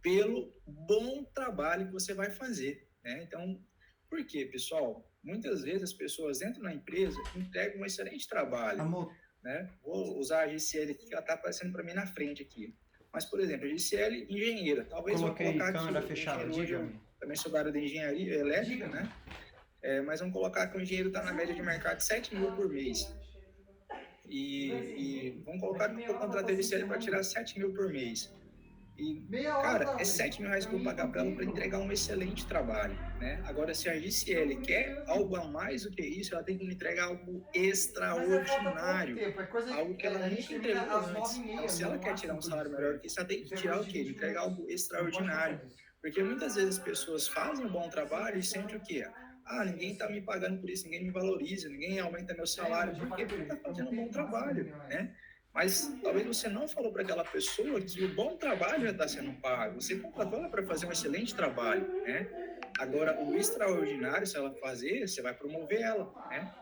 Pelo bom trabalho que você vai fazer. Né? Então, por quê, pessoal? Muitas vezes as pessoas entram na empresa e entregam um excelente trabalho. Né? Vou usar a GCL aqui, que ela está aparecendo para mim na frente aqui. Mas, por exemplo, a GCL engenheira. Talvez coloquei eu colocar câmera aqui, fechada, hoje eu também sou da área de engenharia elétrica, né? Mas vamos colocar que o engenheiro está na média de mercado de 7 mil por mês. E vamos colocar que eu contratei a GCL para tirar 7 mil por mês. E, cara, é R$7.000 que eu vou pagar para ela para entregar um excelente trabalho, né? Agora, se a GCL quer algo a mais do que isso, ela tem que me entregar algo extraordinário, algo que ela nunca entregou antes. Então, se ela quer tirar um salário melhor que isso, ela tem que tirar o quê? Entregar algo extraordinário. Porque muitas vezes as pessoas fazem um bom trabalho e sentem o quê? Ah, ninguém está me pagando por isso, ninguém me valoriza, ninguém aumenta meu salário. Por quê? Porque está fazendo um bom trabalho, né? Mas talvez você não falou para aquela pessoa que o bom trabalho já está sendo pago. Você contratou ela para fazer um excelente trabalho, né? Agora, o extraordinário, se ela fazer, você vai promover ela, né?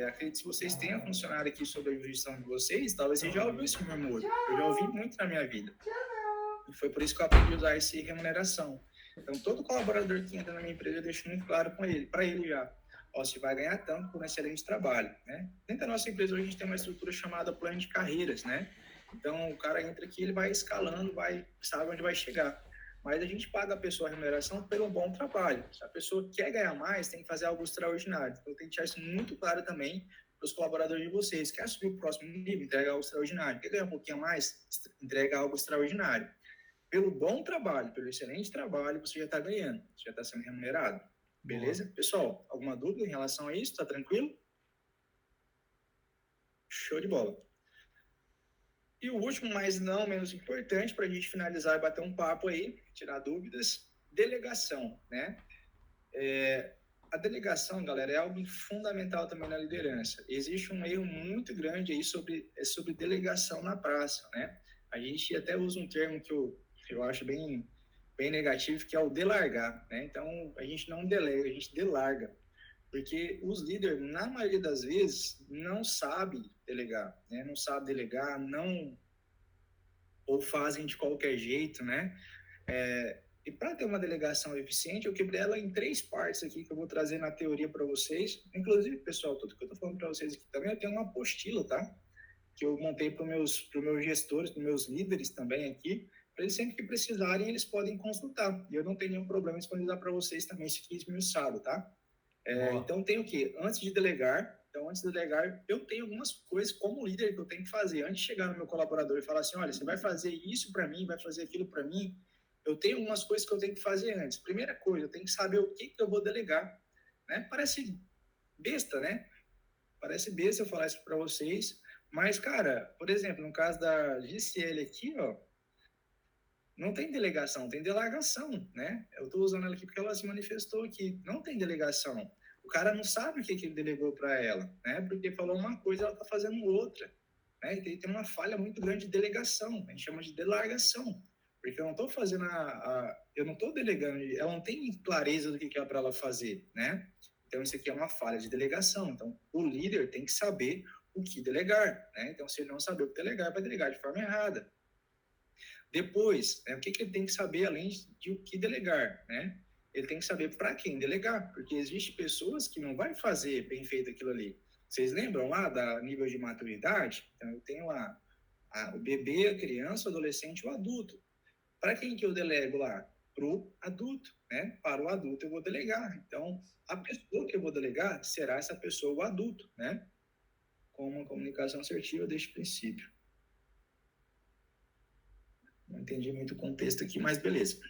Acredito que se vocês têm a funcionário aqui sobre a jurisdição de vocês, talvez você já ouviu esse murmúrio. Eu já ouvi muito na minha vida. E foi por isso que eu aprendi a usar essa remuneração. Então, todo colaborador que entra na minha empresa, eu deixo muito claro para ele já. Ó, você vai ganhar tanto por um excelente trabalho, né? Dentro da nossa empresa, hoje a gente tem uma estrutura chamada plano de carreiras, né? Então, o cara entra aqui, ele vai escalando, sabe onde vai chegar. Mas a gente paga a pessoa a remuneração pelo bom trabalho. Se a pessoa quer ganhar mais, tem que fazer algo extraordinário. Então, tem que deixar isso muito claro também para os colaboradores de vocês. Quer subir o próximo nível, entregar algo extraordinário. Quer ganhar um pouquinho a mais, entrega algo extraordinário. Pelo bom trabalho, pelo excelente trabalho, você já está ganhando, você já está sendo remunerado. Beleza? Boa. Pessoal, alguma dúvida em relação a isso? Está tranquilo? Show de bola. E o último, mas não menos importante, para a gente finalizar e bater um papo aí, tirar dúvidas, delegação, né? A delegação, galera, é algo fundamental também na liderança. Existe um erro muito grande aí sobre delegação na praça, né? A gente até usa um termo que eu acho bem negativo, que é o delargar, né? Então, a gente não delega, a gente delarga. Porque os líderes, na maioria das vezes, não sabem delegar, né? Não sabem delegar, ou fazem de qualquer jeito, né? E para ter uma delegação eficiente, eu quebrei ela em 3 partes aqui, que eu vou trazer na teoria para vocês. Inclusive, pessoal, tudo que eu estou falando para vocês aqui também, eu tenho uma apostila, tá? Que eu montei para os meus gestores, para os meus líderes também aqui, para eles sempre que precisarem, eles podem consultar. E eu não tenho nenhum problema em disponibilizar para vocês também isso aqui esmiuçado, tá? Então, tem o quê? Antes de delegar, eu tenho algumas coisas como líder que eu tenho que fazer. Antes de chegar no meu colaborador e falar assim, olha, você vai fazer isso para mim, vai fazer aquilo para mim, eu tenho algumas coisas que eu tenho que fazer antes. Primeira coisa, eu tenho que saber o que eu vou delegar, né? Parece besta, né? Parece besta eu falar isso para vocês, mas, cara, por exemplo, no caso da Gisele aqui, ó, não tem delegação, tem delargação, né? Eu estou usando ela aqui porque ela se manifestou aqui. Não tem delegação. O cara não sabe o que ele delegou para ela, né? Porque falou uma coisa, ela está fazendo outra, né? E tem uma falha muito grande de delegação. A gente chama de delargação. Porque eu não estou fazendo eu não estou delegando, ela não tem clareza do que é para ela fazer, né? Então, isso aqui é uma falha de delegação. Então, o líder tem que saber o que delegar, né? Então, se ele não saber o que delegar, vai delegar de forma errada. Depois, o que ele tem que saber além de o que delegar, né? Ele tem que saber para quem delegar, porque existem pessoas que não vai fazer bem feito aquilo ali. Vocês lembram lá da nível de maturidade? Então, eu tenho lá o bebê, a criança, o adolescente e o adulto. Para quem que eu delego lá? Para o adulto, né? Para o adulto eu vou delegar. Então, a pessoa que eu vou delegar será essa pessoa, o adulto, né? Com uma comunicação assertiva desde o princípio. Não entendi muito o contexto aqui, mas beleza.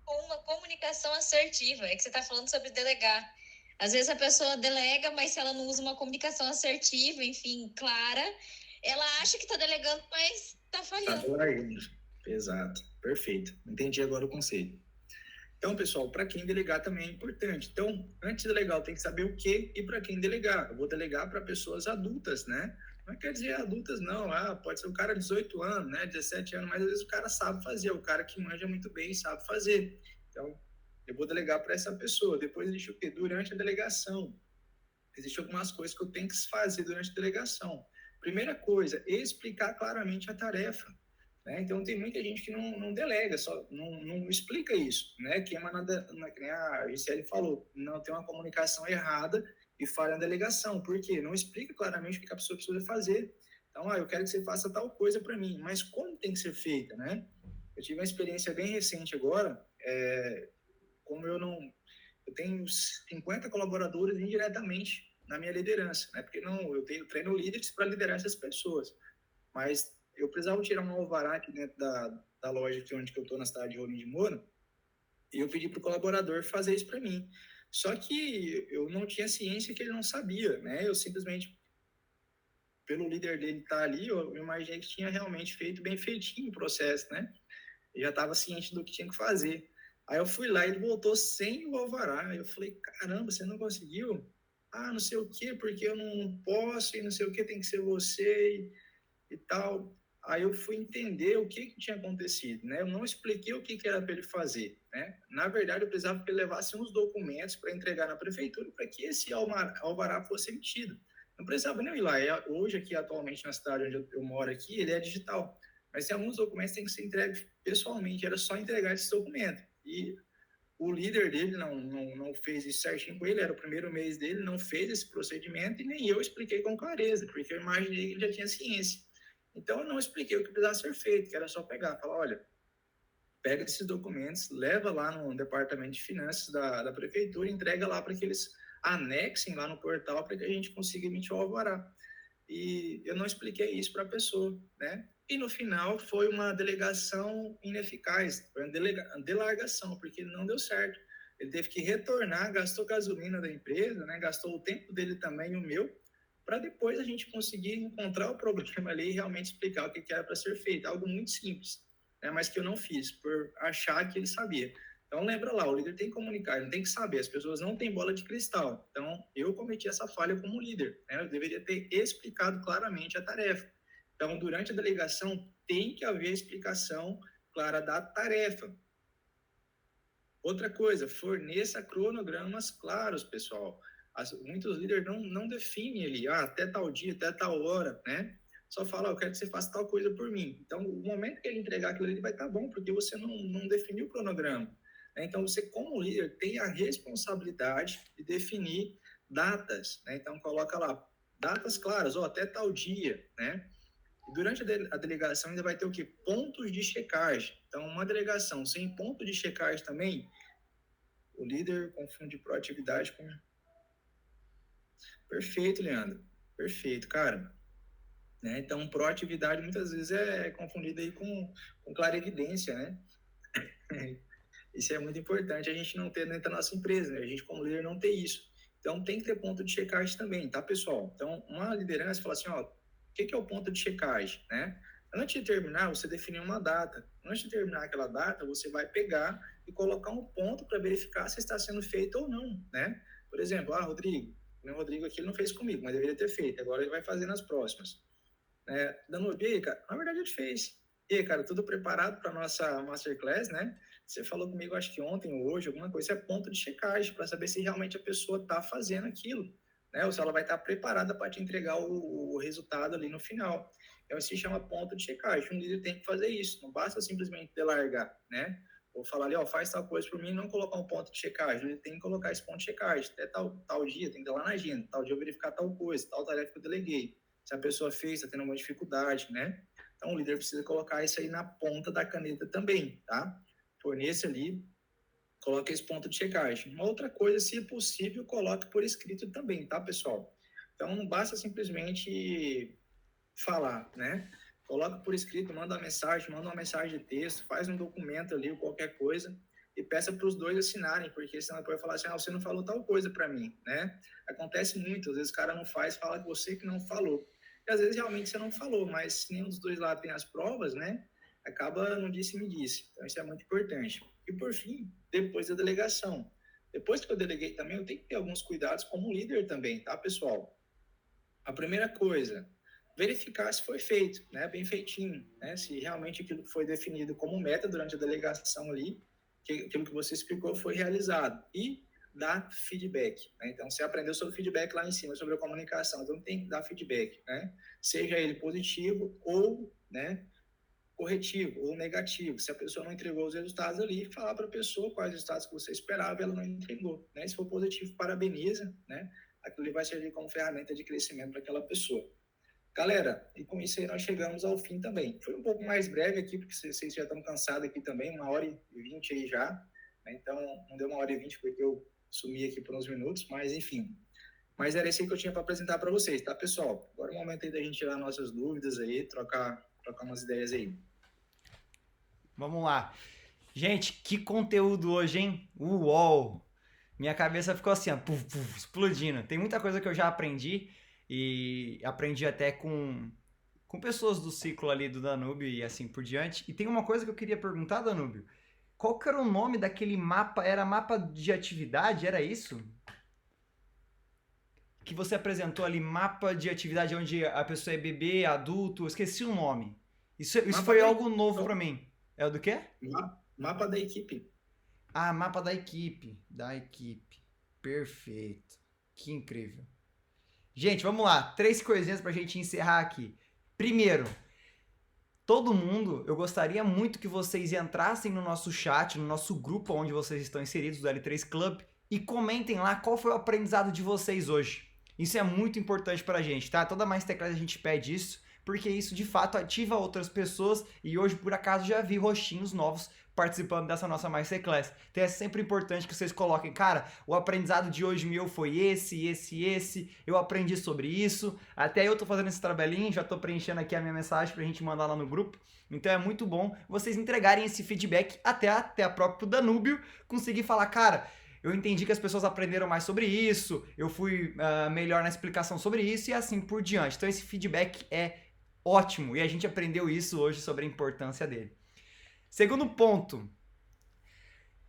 Com uma comunicação assertiva, é que você está falando sobre delegar. Às vezes a pessoa delega, mas se ela não usa uma comunicação assertiva, enfim, clara, ela acha que está delegando, mas está falhando. Está delegando. Exato, perfeito. Entendi agora o conceito. Então, pessoal, para quem delegar também é importante. Então, antes de delegar, eu tenho que saber o que e para quem delegar. Eu vou delegar para pessoas adultas, né? Não quer dizer adultas, não. Pode ser o cara de 18 anos, né? 17 anos, mas às vezes o cara sabe fazer, o cara que manja muito bem sabe fazer. Então, eu vou delegar para essa pessoa. Depois existe o quê? Durante a delegação. Existem algumas coisas que eu tenho que fazer durante a delegação. Primeira coisa, explicar claramente a tarefa. Né? Então, tem muita gente que não delega, só não explica isso. Né? Que a Gisele falou, não tem uma comunicação errada e falha na delegação. Por quê? Não explica claramente o que a pessoa precisa fazer. Então, eu quero que você faça tal coisa para mim, mas como tem que ser feita? Né? Eu tive uma experiência bem recente agora, como eu tenho 50 colaboradores indiretamente na minha liderança, né? Porque eu treino líderes para liderar essas pessoas, mas eu precisava tirar um alvará aqui dentro da loja aqui onde eu estou, na cidade de Rolim de Moura, e eu pedi para o colaborador fazer isso para mim. Só que eu não tinha ciência que ele não sabia, né? Eu simplesmente pelo líder dele estar ali, eu imaginei que tinha realmente feito bem feitinho o processo, né? Eu já estava ciente do que tinha que fazer. Aí eu fui lá e ele voltou sem o alvará. Aí eu falei, caramba, você não conseguiu? Ah, não sei o quê, porque eu não posso, e não sei o quê, tem que ser você e tal. Aí eu fui entender o que tinha acontecido, né? Eu não expliquei o que era para ele fazer, né? Na verdade, eu precisava que ele levasse uns documentos para entregar na prefeitura para que esse alvará fosse emitido. Não precisava nem ir lá. Hoje, aqui, atualmente, na cidade onde eu moro aqui, ele é digital. Mas tem alguns documentos que têm que ser entregues pessoalmente. Era só entregar esse documento. E o líder dele não fez isso certinho com ele, era o primeiro mês dele, não fez esse procedimento e nem eu expliquei com clareza, porque eu imaginei que ele já tinha ciência. Então, eu não expliquei o que precisava ser feito, que era só pegar, falar, olha, pega esses documentos, leva lá no departamento de finanças da prefeitura, entrega lá para que eles anexem lá no portal para que a gente consiga emitir o alvará. E eu não expliquei isso para a pessoa, né? E no final foi uma delegação ineficaz, foi uma delargação, porque não deu certo. Ele teve que retornar, gastou gasolina da empresa, né? Gastou o tempo dele também e o meu, para depois a gente conseguir encontrar o problema ali e realmente explicar o que era para ser feito. Algo muito simples, né? Mas que eu não fiz, por achar que ele sabia. Então, lembra lá, o líder tem que comunicar, ele tem que saber, as pessoas não têm bola de cristal. Então, eu cometi essa falha como líder, né? Eu deveria ter explicado claramente a tarefa. Então, durante a delegação, tem que haver explicação clara da tarefa. Outra coisa, forneça cronogramas claros, pessoal. Muitos líderes não definem ali, até tal dia, até tal hora, né? Só fala, eu quero que você faça tal coisa por mim. Então, o momento que ele entregar aquilo ali vai estar bom, porque você não definiu o cronograma. Então, você, como líder, tem a responsabilidade de definir datas, né? Então, coloca lá, datas claras, até tal dia, né? E durante a delegação ainda vai ter o quê? Pontos de checagem. Então, uma delegação sem ponto de checagem também, o líder confunde proatividade com... Perfeito, Leandro. Perfeito, cara. Né? Então, proatividade muitas vezes é confundida aí com clarividência, né? Isso é muito importante a gente não ter dentro da nossa empresa, né? A gente, como líder, não ter isso. Então, tem que ter ponto de checagem também, tá, pessoal? Então, uma liderança fala assim, o que é o ponto de checagem, né? Antes de terminar, você definir uma data. Antes de terminar aquela data, você vai pegar e colocar um ponto para verificar se está sendo feito ou não, né? Por exemplo, Rodrigo, o Rodrigo aqui ele não fez comigo, mas deveria ter feito. Agora ele vai fazer nas próximas. Danube, e aí, cara, na verdade ele fez. E aí, cara, tudo preparado para nossa Masterclass, né? Você falou comigo, acho que ontem ou hoje, alguma coisa, é ponto de checagem, para saber se realmente a pessoa está fazendo aquilo, né? Ou se ela vai estar preparada para te entregar o resultado ali no final. Então, isso se chama ponto de checagem. Um líder tem que fazer isso, não basta simplesmente delargar, né? Ou falar ali, faz tal coisa por mim e não colocar um ponto de checagem. Ele tem que colocar esse ponto de checagem. Até tal dia, tem que ir lá na agenda, tal dia eu verificar tal coisa, tal tarefa que eu deleguei. Se a pessoa fez, está tendo uma dificuldade, né? Então, o líder precisa colocar isso aí na ponta da caneta também, tá? Forneça ali, coloque esse ponto de checagem. Uma outra coisa, se possível, coloque por escrito também, tá, pessoal? Então, não basta simplesmente falar, né? Coloca por escrito, manda uma mensagem de texto, faz um documento ali ou qualquer coisa e peça para os dois assinarem, porque senão pode falar assim, você não falou tal coisa para mim, né? Acontece muito, às vezes o cara não faz, fala que você que não falou. E às vezes realmente você não falou, mas se nenhum dos dois lados tem as provas, né? Acaba no disse-me disse. Então isso é muito importante. E por fim, depois da delegação. Depois que eu deleguei também, eu tenho que ter alguns cuidados como líder também, tá, pessoal? A primeira coisa, verificar se foi feito, né? Bem feitinho, né? Se realmente aquilo que foi definido como meta durante a delegação ali, aquilo que você explicou foi realizado. E dar feedback, né? Então, você aprendeu sobre feedback lá em cima, sobre a comunicação, então tem que dar feedback, né? Seja ele positivo ou, né, corretivo ou negativo. Se a pessoa não entregou os resultados ali, falar para a pessoa quais resultados que você esperava, ela não entregou, né? Se for positivo, parabeniza, né? Aquilo vai servir como ferramenta de crescimento para aquela pessoa. Galera, e com isso aí nós chegamos ao fim também. Foi um pouco mais breve aqui, porque vocês já estão cansados aqui também, 1h20 aí já, né? Então não deu 1h20 porque eu sumi aqui por uns minutos, mas enfim. Mas era isso aí que eu tinha para apresentar para vocês, tá, pessoal? Agora é o momento aí da gente tirar nossas dúvidas aí, trocar umas ideias aí. Vamos lá. Gente, que conteúdo hoje, hein? Uou! Minha cabeça ficou assim, ó, explodindo. Tem muita coisa que eu já aprendi e aprendi até com pessoas do ciclo ali do Danúbio e assim por diante. E tem uma coisa que eu queria perguntar, Danúbio. Qual que era o nome daquele mapa? Era mapa de atividade? Era isso? Que você apresentou ali, mapa de atividade onde a pessoa é bebê, adulto, eu esqueci o nome. Isso foi algo novo para mim. É o do quê? Mapa da equipe. Ah, mapa da equipe. Da equipe. Perfeito. Que incrível. Gente, vamos lá. 3 coisinhas pra gente encerrar aqui. Primeiro, todo mundo, eu gostaria muito que vocês entrassem no nosso chat, no nosso grupo onde vocês estão inseridos, do L3 Club, e comentem lá qual foi o aprendizado de vocês hoje. Isso é muito importante pra gente, tá? Toda Masterclass a gente pede isso, porque isso de fato ativa outras pessoas e hoje, por acaso, já vi rostinhos novos participando dessa nossa Masterclass. Então é sempre importante que vocês coloquem, cara, o aprendizado de hoje meu foi esse, eu aprendi sobre isso, até eu tô fazendo esse trabalhinho, já tô preenchendo aqui a minha mensagem pra gente mandar lá no grupo. Então é muito bom vocês entregarem esse feedback até a próprio Danúbio conseguir falar, cara, eu entendi que as pessoas aprenderam mais sobre isso, eu fui melhor na explicação sobre isso e assim por diante. Então esse feedback é ótimo e a gente aprendeu isso hoje sobre a importância dele. Segundo ponto,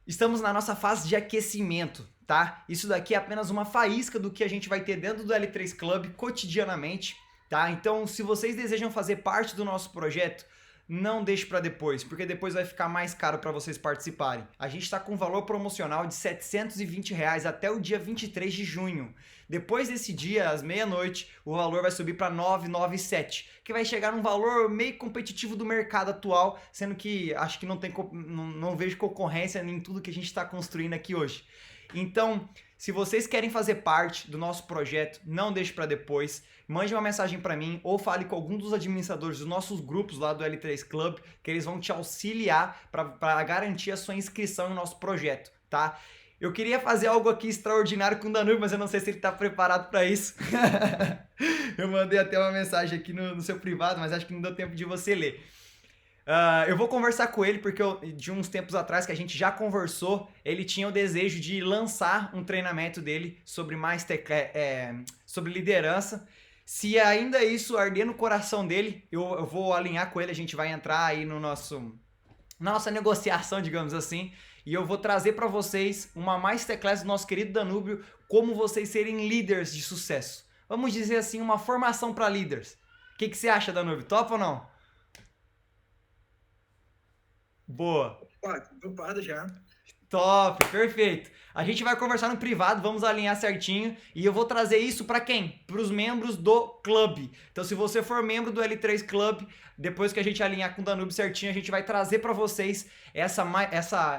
estamos na nossa fase de aquecimento, tá? Isso daqui é apenas uma faísca do que a gente vai ter dentro do L3 Club cotidianamente, tá? Então, se vocês desejam fazer parte do nosso projeto, não deixe para depois, porque depois vai ficar mais caro para vocês participarem. A gente está com um valor promocional de R$ 720 até o dia 23 de junho. Depois desse dia, às meia-noite, o valor vai subir para 997, que vai chegar num valor meio competitivo do mercado atual, sendo que acho que não vejo concorrência em tudo que a gente está construindo aqui hoje. Então, se vocês querem fazer parte do nosso projeto, não deixe para depois. Mande uma mensagem para mim ou fale com algum dos administradores dos nossos grupos lá do L3 Club, que eles vão te auxiliar para garantir a sua inscrição no nosso projeto, tá? Eu queria fazer algo aqui extraordinário com o Danúbio, mas eu não sei se ele está preparado para isso. Eu mandei até uma mensagem aqui no seu privado, mas acho que não deu tempo de você ler. Eu vou conversar com ele porque de uns tempos atrás que a gente já conversou, ele tinha o desejo de lançar um treinamento dele sobre sobre liderança. Se ainda isso arder no coração dele, eu vou alinhar com ele, a gente vai entrar aí na nossa negociação, digamos assim, e eu vou trazer para vocês uma Masterclass do nosso querido Danúbio, como vocês serem líderes de sucesso. Vamos dizer assim, uma formação para líderes. O que você acha, Danúbio? Topa ou não? Boa. Opa, topado já. Top, perfeito. A gente vai conversar no privado, vamos alinhar certinho e eu vou trazer isso para quem? Para os membros do clube. Então, se você for membro do L3 Club, depois que a gente alinhar com o Danúbio certinho, a gente vai trazer para vocês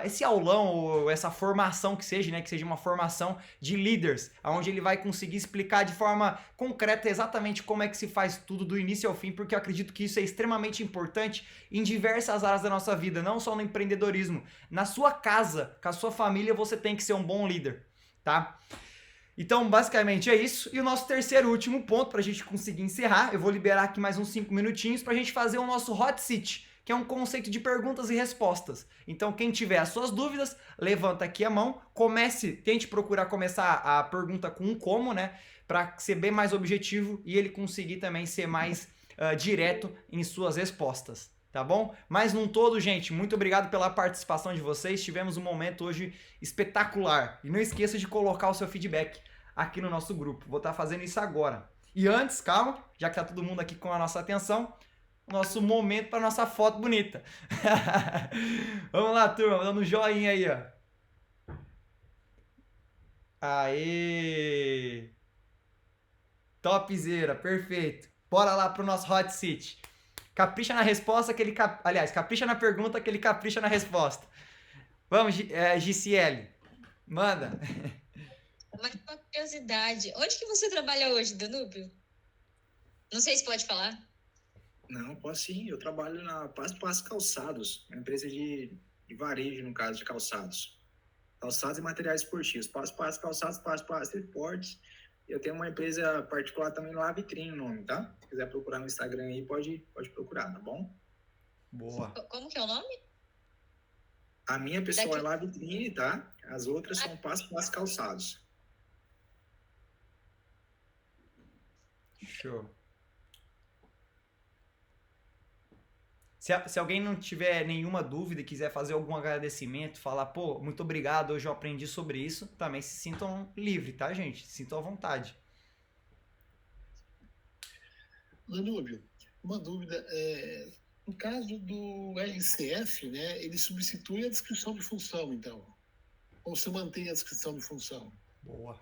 esse aulão ou essa formação que seja, né? Que seja uma formação de líderes, onde ele vai conseguir explicar de forma concreta exatamente como é que se faz tudo do início ao fim, porque eu acredito que isso é extremamente importante em diversas áreas da nossa vida, não só no empreendedorismo. Na sua casa, com a sua família, você tem que ser um bom líder, tá? Então, basicamente é isso. E o nosso terceiro e último ponto, para a gente conseguir encerrar, eu vou liberar aqui mais uns 5 minutinhos para a gente fazer o nosso Hot Seat, que é um conceito de perguntas e respostas. Então, quem tiver as suas dúvidas, levanta aqui a mão, tente procurar começar a pergunta com um como, né? Para ser bem mais objetivo e ele conseguir também ser mais direto em suas respostas. Tá bom? Mas num todo, gente, muito obrigado pela participação de vocês. Tivemos um momento hoje espetacular. E não esqueça de colocar o seu feedback aqui no nosso grupo. Vou estar fazendo isso agora. E antes, calma, já que tá todo mundo aqui com a nossa atenção, nosso momento para nossa foto bonita. Vamos lá, turma, dando um joinha aí, ó. Aê! Topzera, perfeito. Bora lá pro nosso hot seat. Capricha na resposta que ele... capricha na pergunta que ele capricha na resposta. Vamos, Giciele. Manda. Uma curiosidade. Onde que você trabalha hoje, Danúbio? Não sei se pode falar. Não, posso sim. Eu trabalho na Passo Calçados, uma empresa de varejo, no caso, de calçados. Calçados e materiais esportivos. Passo Calçados, Passo Esportes. Eu tenho uma empresa particular também no La Vitrine, o nome, tá? Se quiser procurar no Instagram aí, pode procurar, tá bom? Boa. Como que é o nome? A minha pessoal é La Vitrine, tá? As outras são Passo Calçados. Show. Se alguém não tiver nenhuma dúvida e quiser fazer algum agradecimento, falar, pô, muito obrigado, hoje eu aprendi sobre isso, também se sintam livres, tá, gente? Se sintam à vontade. Danúbio, uma dúvida. No caso do RCF, né, ele substitui a descrição de função, então? Ou você mantém a descrição de função? Boa.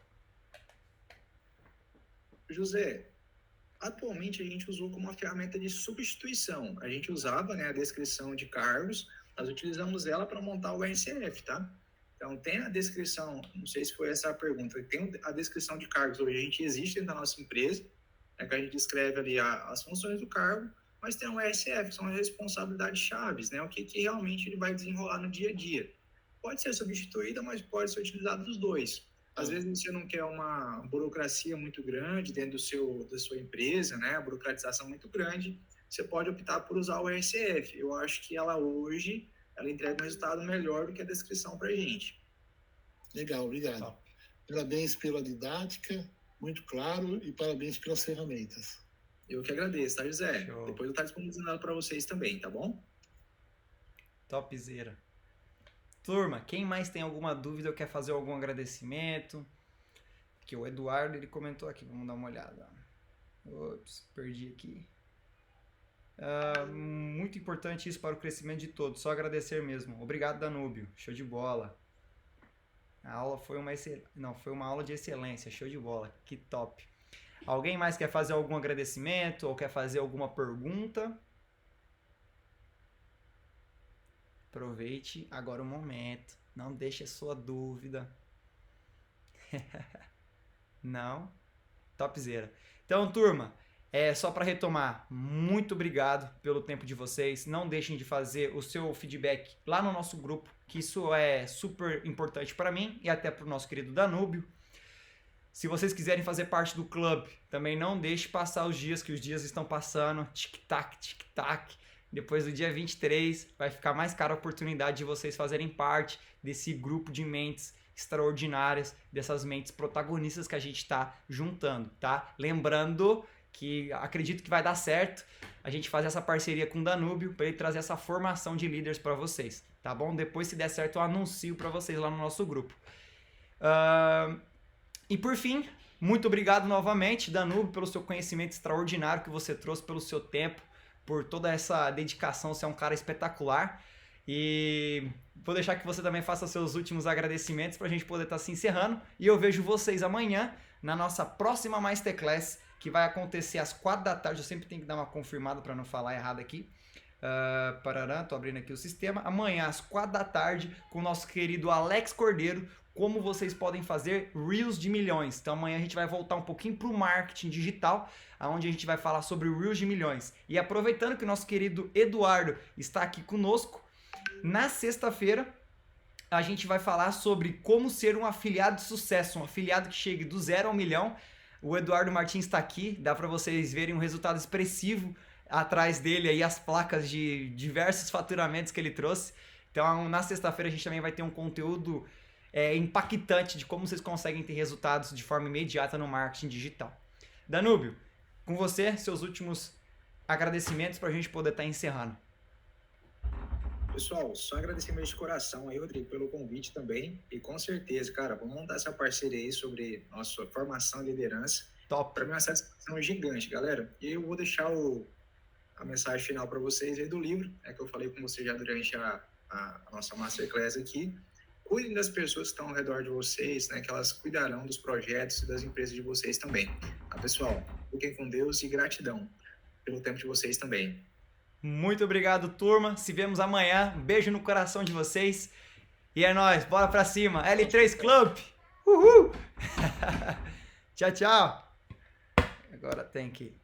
José, atualmente a gente usou como uma ferramenta de substituição. A gente usava, né, a descrição de cargos, nós utilizamos ela para montar o RCF, tá? Então, tem a descrição, não sei se foi essa a pergunta, tem a descrição de cargos hoje, a gente existe dentro da nossa empresa, né, que a gente descreve ali as funções do cargo, mas tem um RCF, que são as responsabilidades chaves, né, o que realmente ele vai desenrolar no dia a dia. Pode ser substituída, mas pode ser utilizado dos dois. Às vezes você não quer uma burocracia muito grande dentro da sua empresa, né, a burocratização muito grande, você pode optar por usar o RCF. Eu acho que ela hoje, ela entrega um resultado melhor do que a descrição para a gente. Legal, obrigado. Parabéns pela didática, muito claro, e parabéns pelas ferramentas. Eu que agradeço, tá, José? Show. Depois eu estou disponibilizando para vocês também, tá bom? Topzera. Turma, quem mais tem alguma dúvida ou quer fazer algum agradecimento? Que o Eduardo, ele comentou aqui, vamos dar uma olhada. Ops, perdi aqui. Muito importante isso para o crescimento de todos, só agradecer mesmo. Obrigado, Danúbio, show de bola. A aula foi uma aula de excelência, show de bola, que top. Alguém mais quer fazer algum agradecimento ou quer fazer alguma pergunta? Aproveite agora o momento, não deixe a sua dúvida. Não? Topzera. Então, turma, só para retomar, muito obrigado pelo tempo de vocês. Não deixem de fazer o seu feedback lá no nosso grupo, que isso é super importante para mim e até para o nosso querido Danúbio. Se vocês quiserem fazer parte do clube, também não deixe passar os dias, que os dias estão passando. Tic-tac, tic-tac. Depois do dia 23, vai ficar mais cara a oportunidade de vocês fazerem parte desse grupo de mentes extraordinárias, dessas mentes protagonistas que a gente está juntando, tá? Lembrando que acredito que vai dar certo a gente fazer essa parceria com o Danúbio para ele trazer essa formação de líderes para vocês, tá bom? Depois, se der certo, eu anuncio para vocês lá no nosso grupo. E por fim, muito obrigado novamente, Danúbio, pelo seu conhecimento extraordinário que você trouxe, pelo seu tempo, por toda essa dedicação, você é um cara espetacular. E vou deixar que você também faça seus últimos agradecimentos para a gente poder estar se encerrando. E eu vejo vocês amanhã na nossa próxima Masterclass, que vai acontecer às 4 da tarde. Eu sempre tenho que dar uma confirmada para não falar errado aqui. Tô abrindo aqui o sistema. Amanhã às 4 da tarde com o nosso querido Alex Cordeiro, como vocês podem fazer Reels de milhões. Então amanhã a gente vai voltar um pouquinho para o marketing digital, onde a gente vai falar sobre Reels de milhões. E aproveitando que o nosso querido Eduardo está aqui conosco, na sexta-feira a gente vai falar sobre como ser um afiliado de sucesso, um afiliado que chegue do 0 ao milhão. O Eduardo Martins está aqui, dá para vocês verem um resultado expressivo atrás dele, aí as placas de diversos faturamentos que ele trouxe. Então na sexta-feira a gente também vai ter um conteúdo impactante de como vocês conseguem ter resultados de forma imediata no marketing digital. Danúbio, com você, seus últimos agradecimentos para a gente poder estar encerrando. Pessoal, só agradecimento de coração aí, Rodrigo, pelo convite também. E com certeza, cara, vamos montar essa parceria aí sobre nossa formação e liderança. Top. Para mim é uma satisfação gigante, galera. E eu vou deixar a mensagem final para vocês aí do livro, que eu falei com você já durante a nossa Masterclass aqui. Cuidem das pessoas que estão ao redor de vocês, né, que elas cuidarão dos projetos e das empresas de vocês também. Tá, pessoal? Fiquem com Deus e gratidão pelo tempo de vocês também. Muito obrigado, turma. Se vemos amanhã. Um beijo no coração de vocês. E é nóis. Bora pra cima. L3 Club. Uhul! Tchau, tchau. Agora tem que...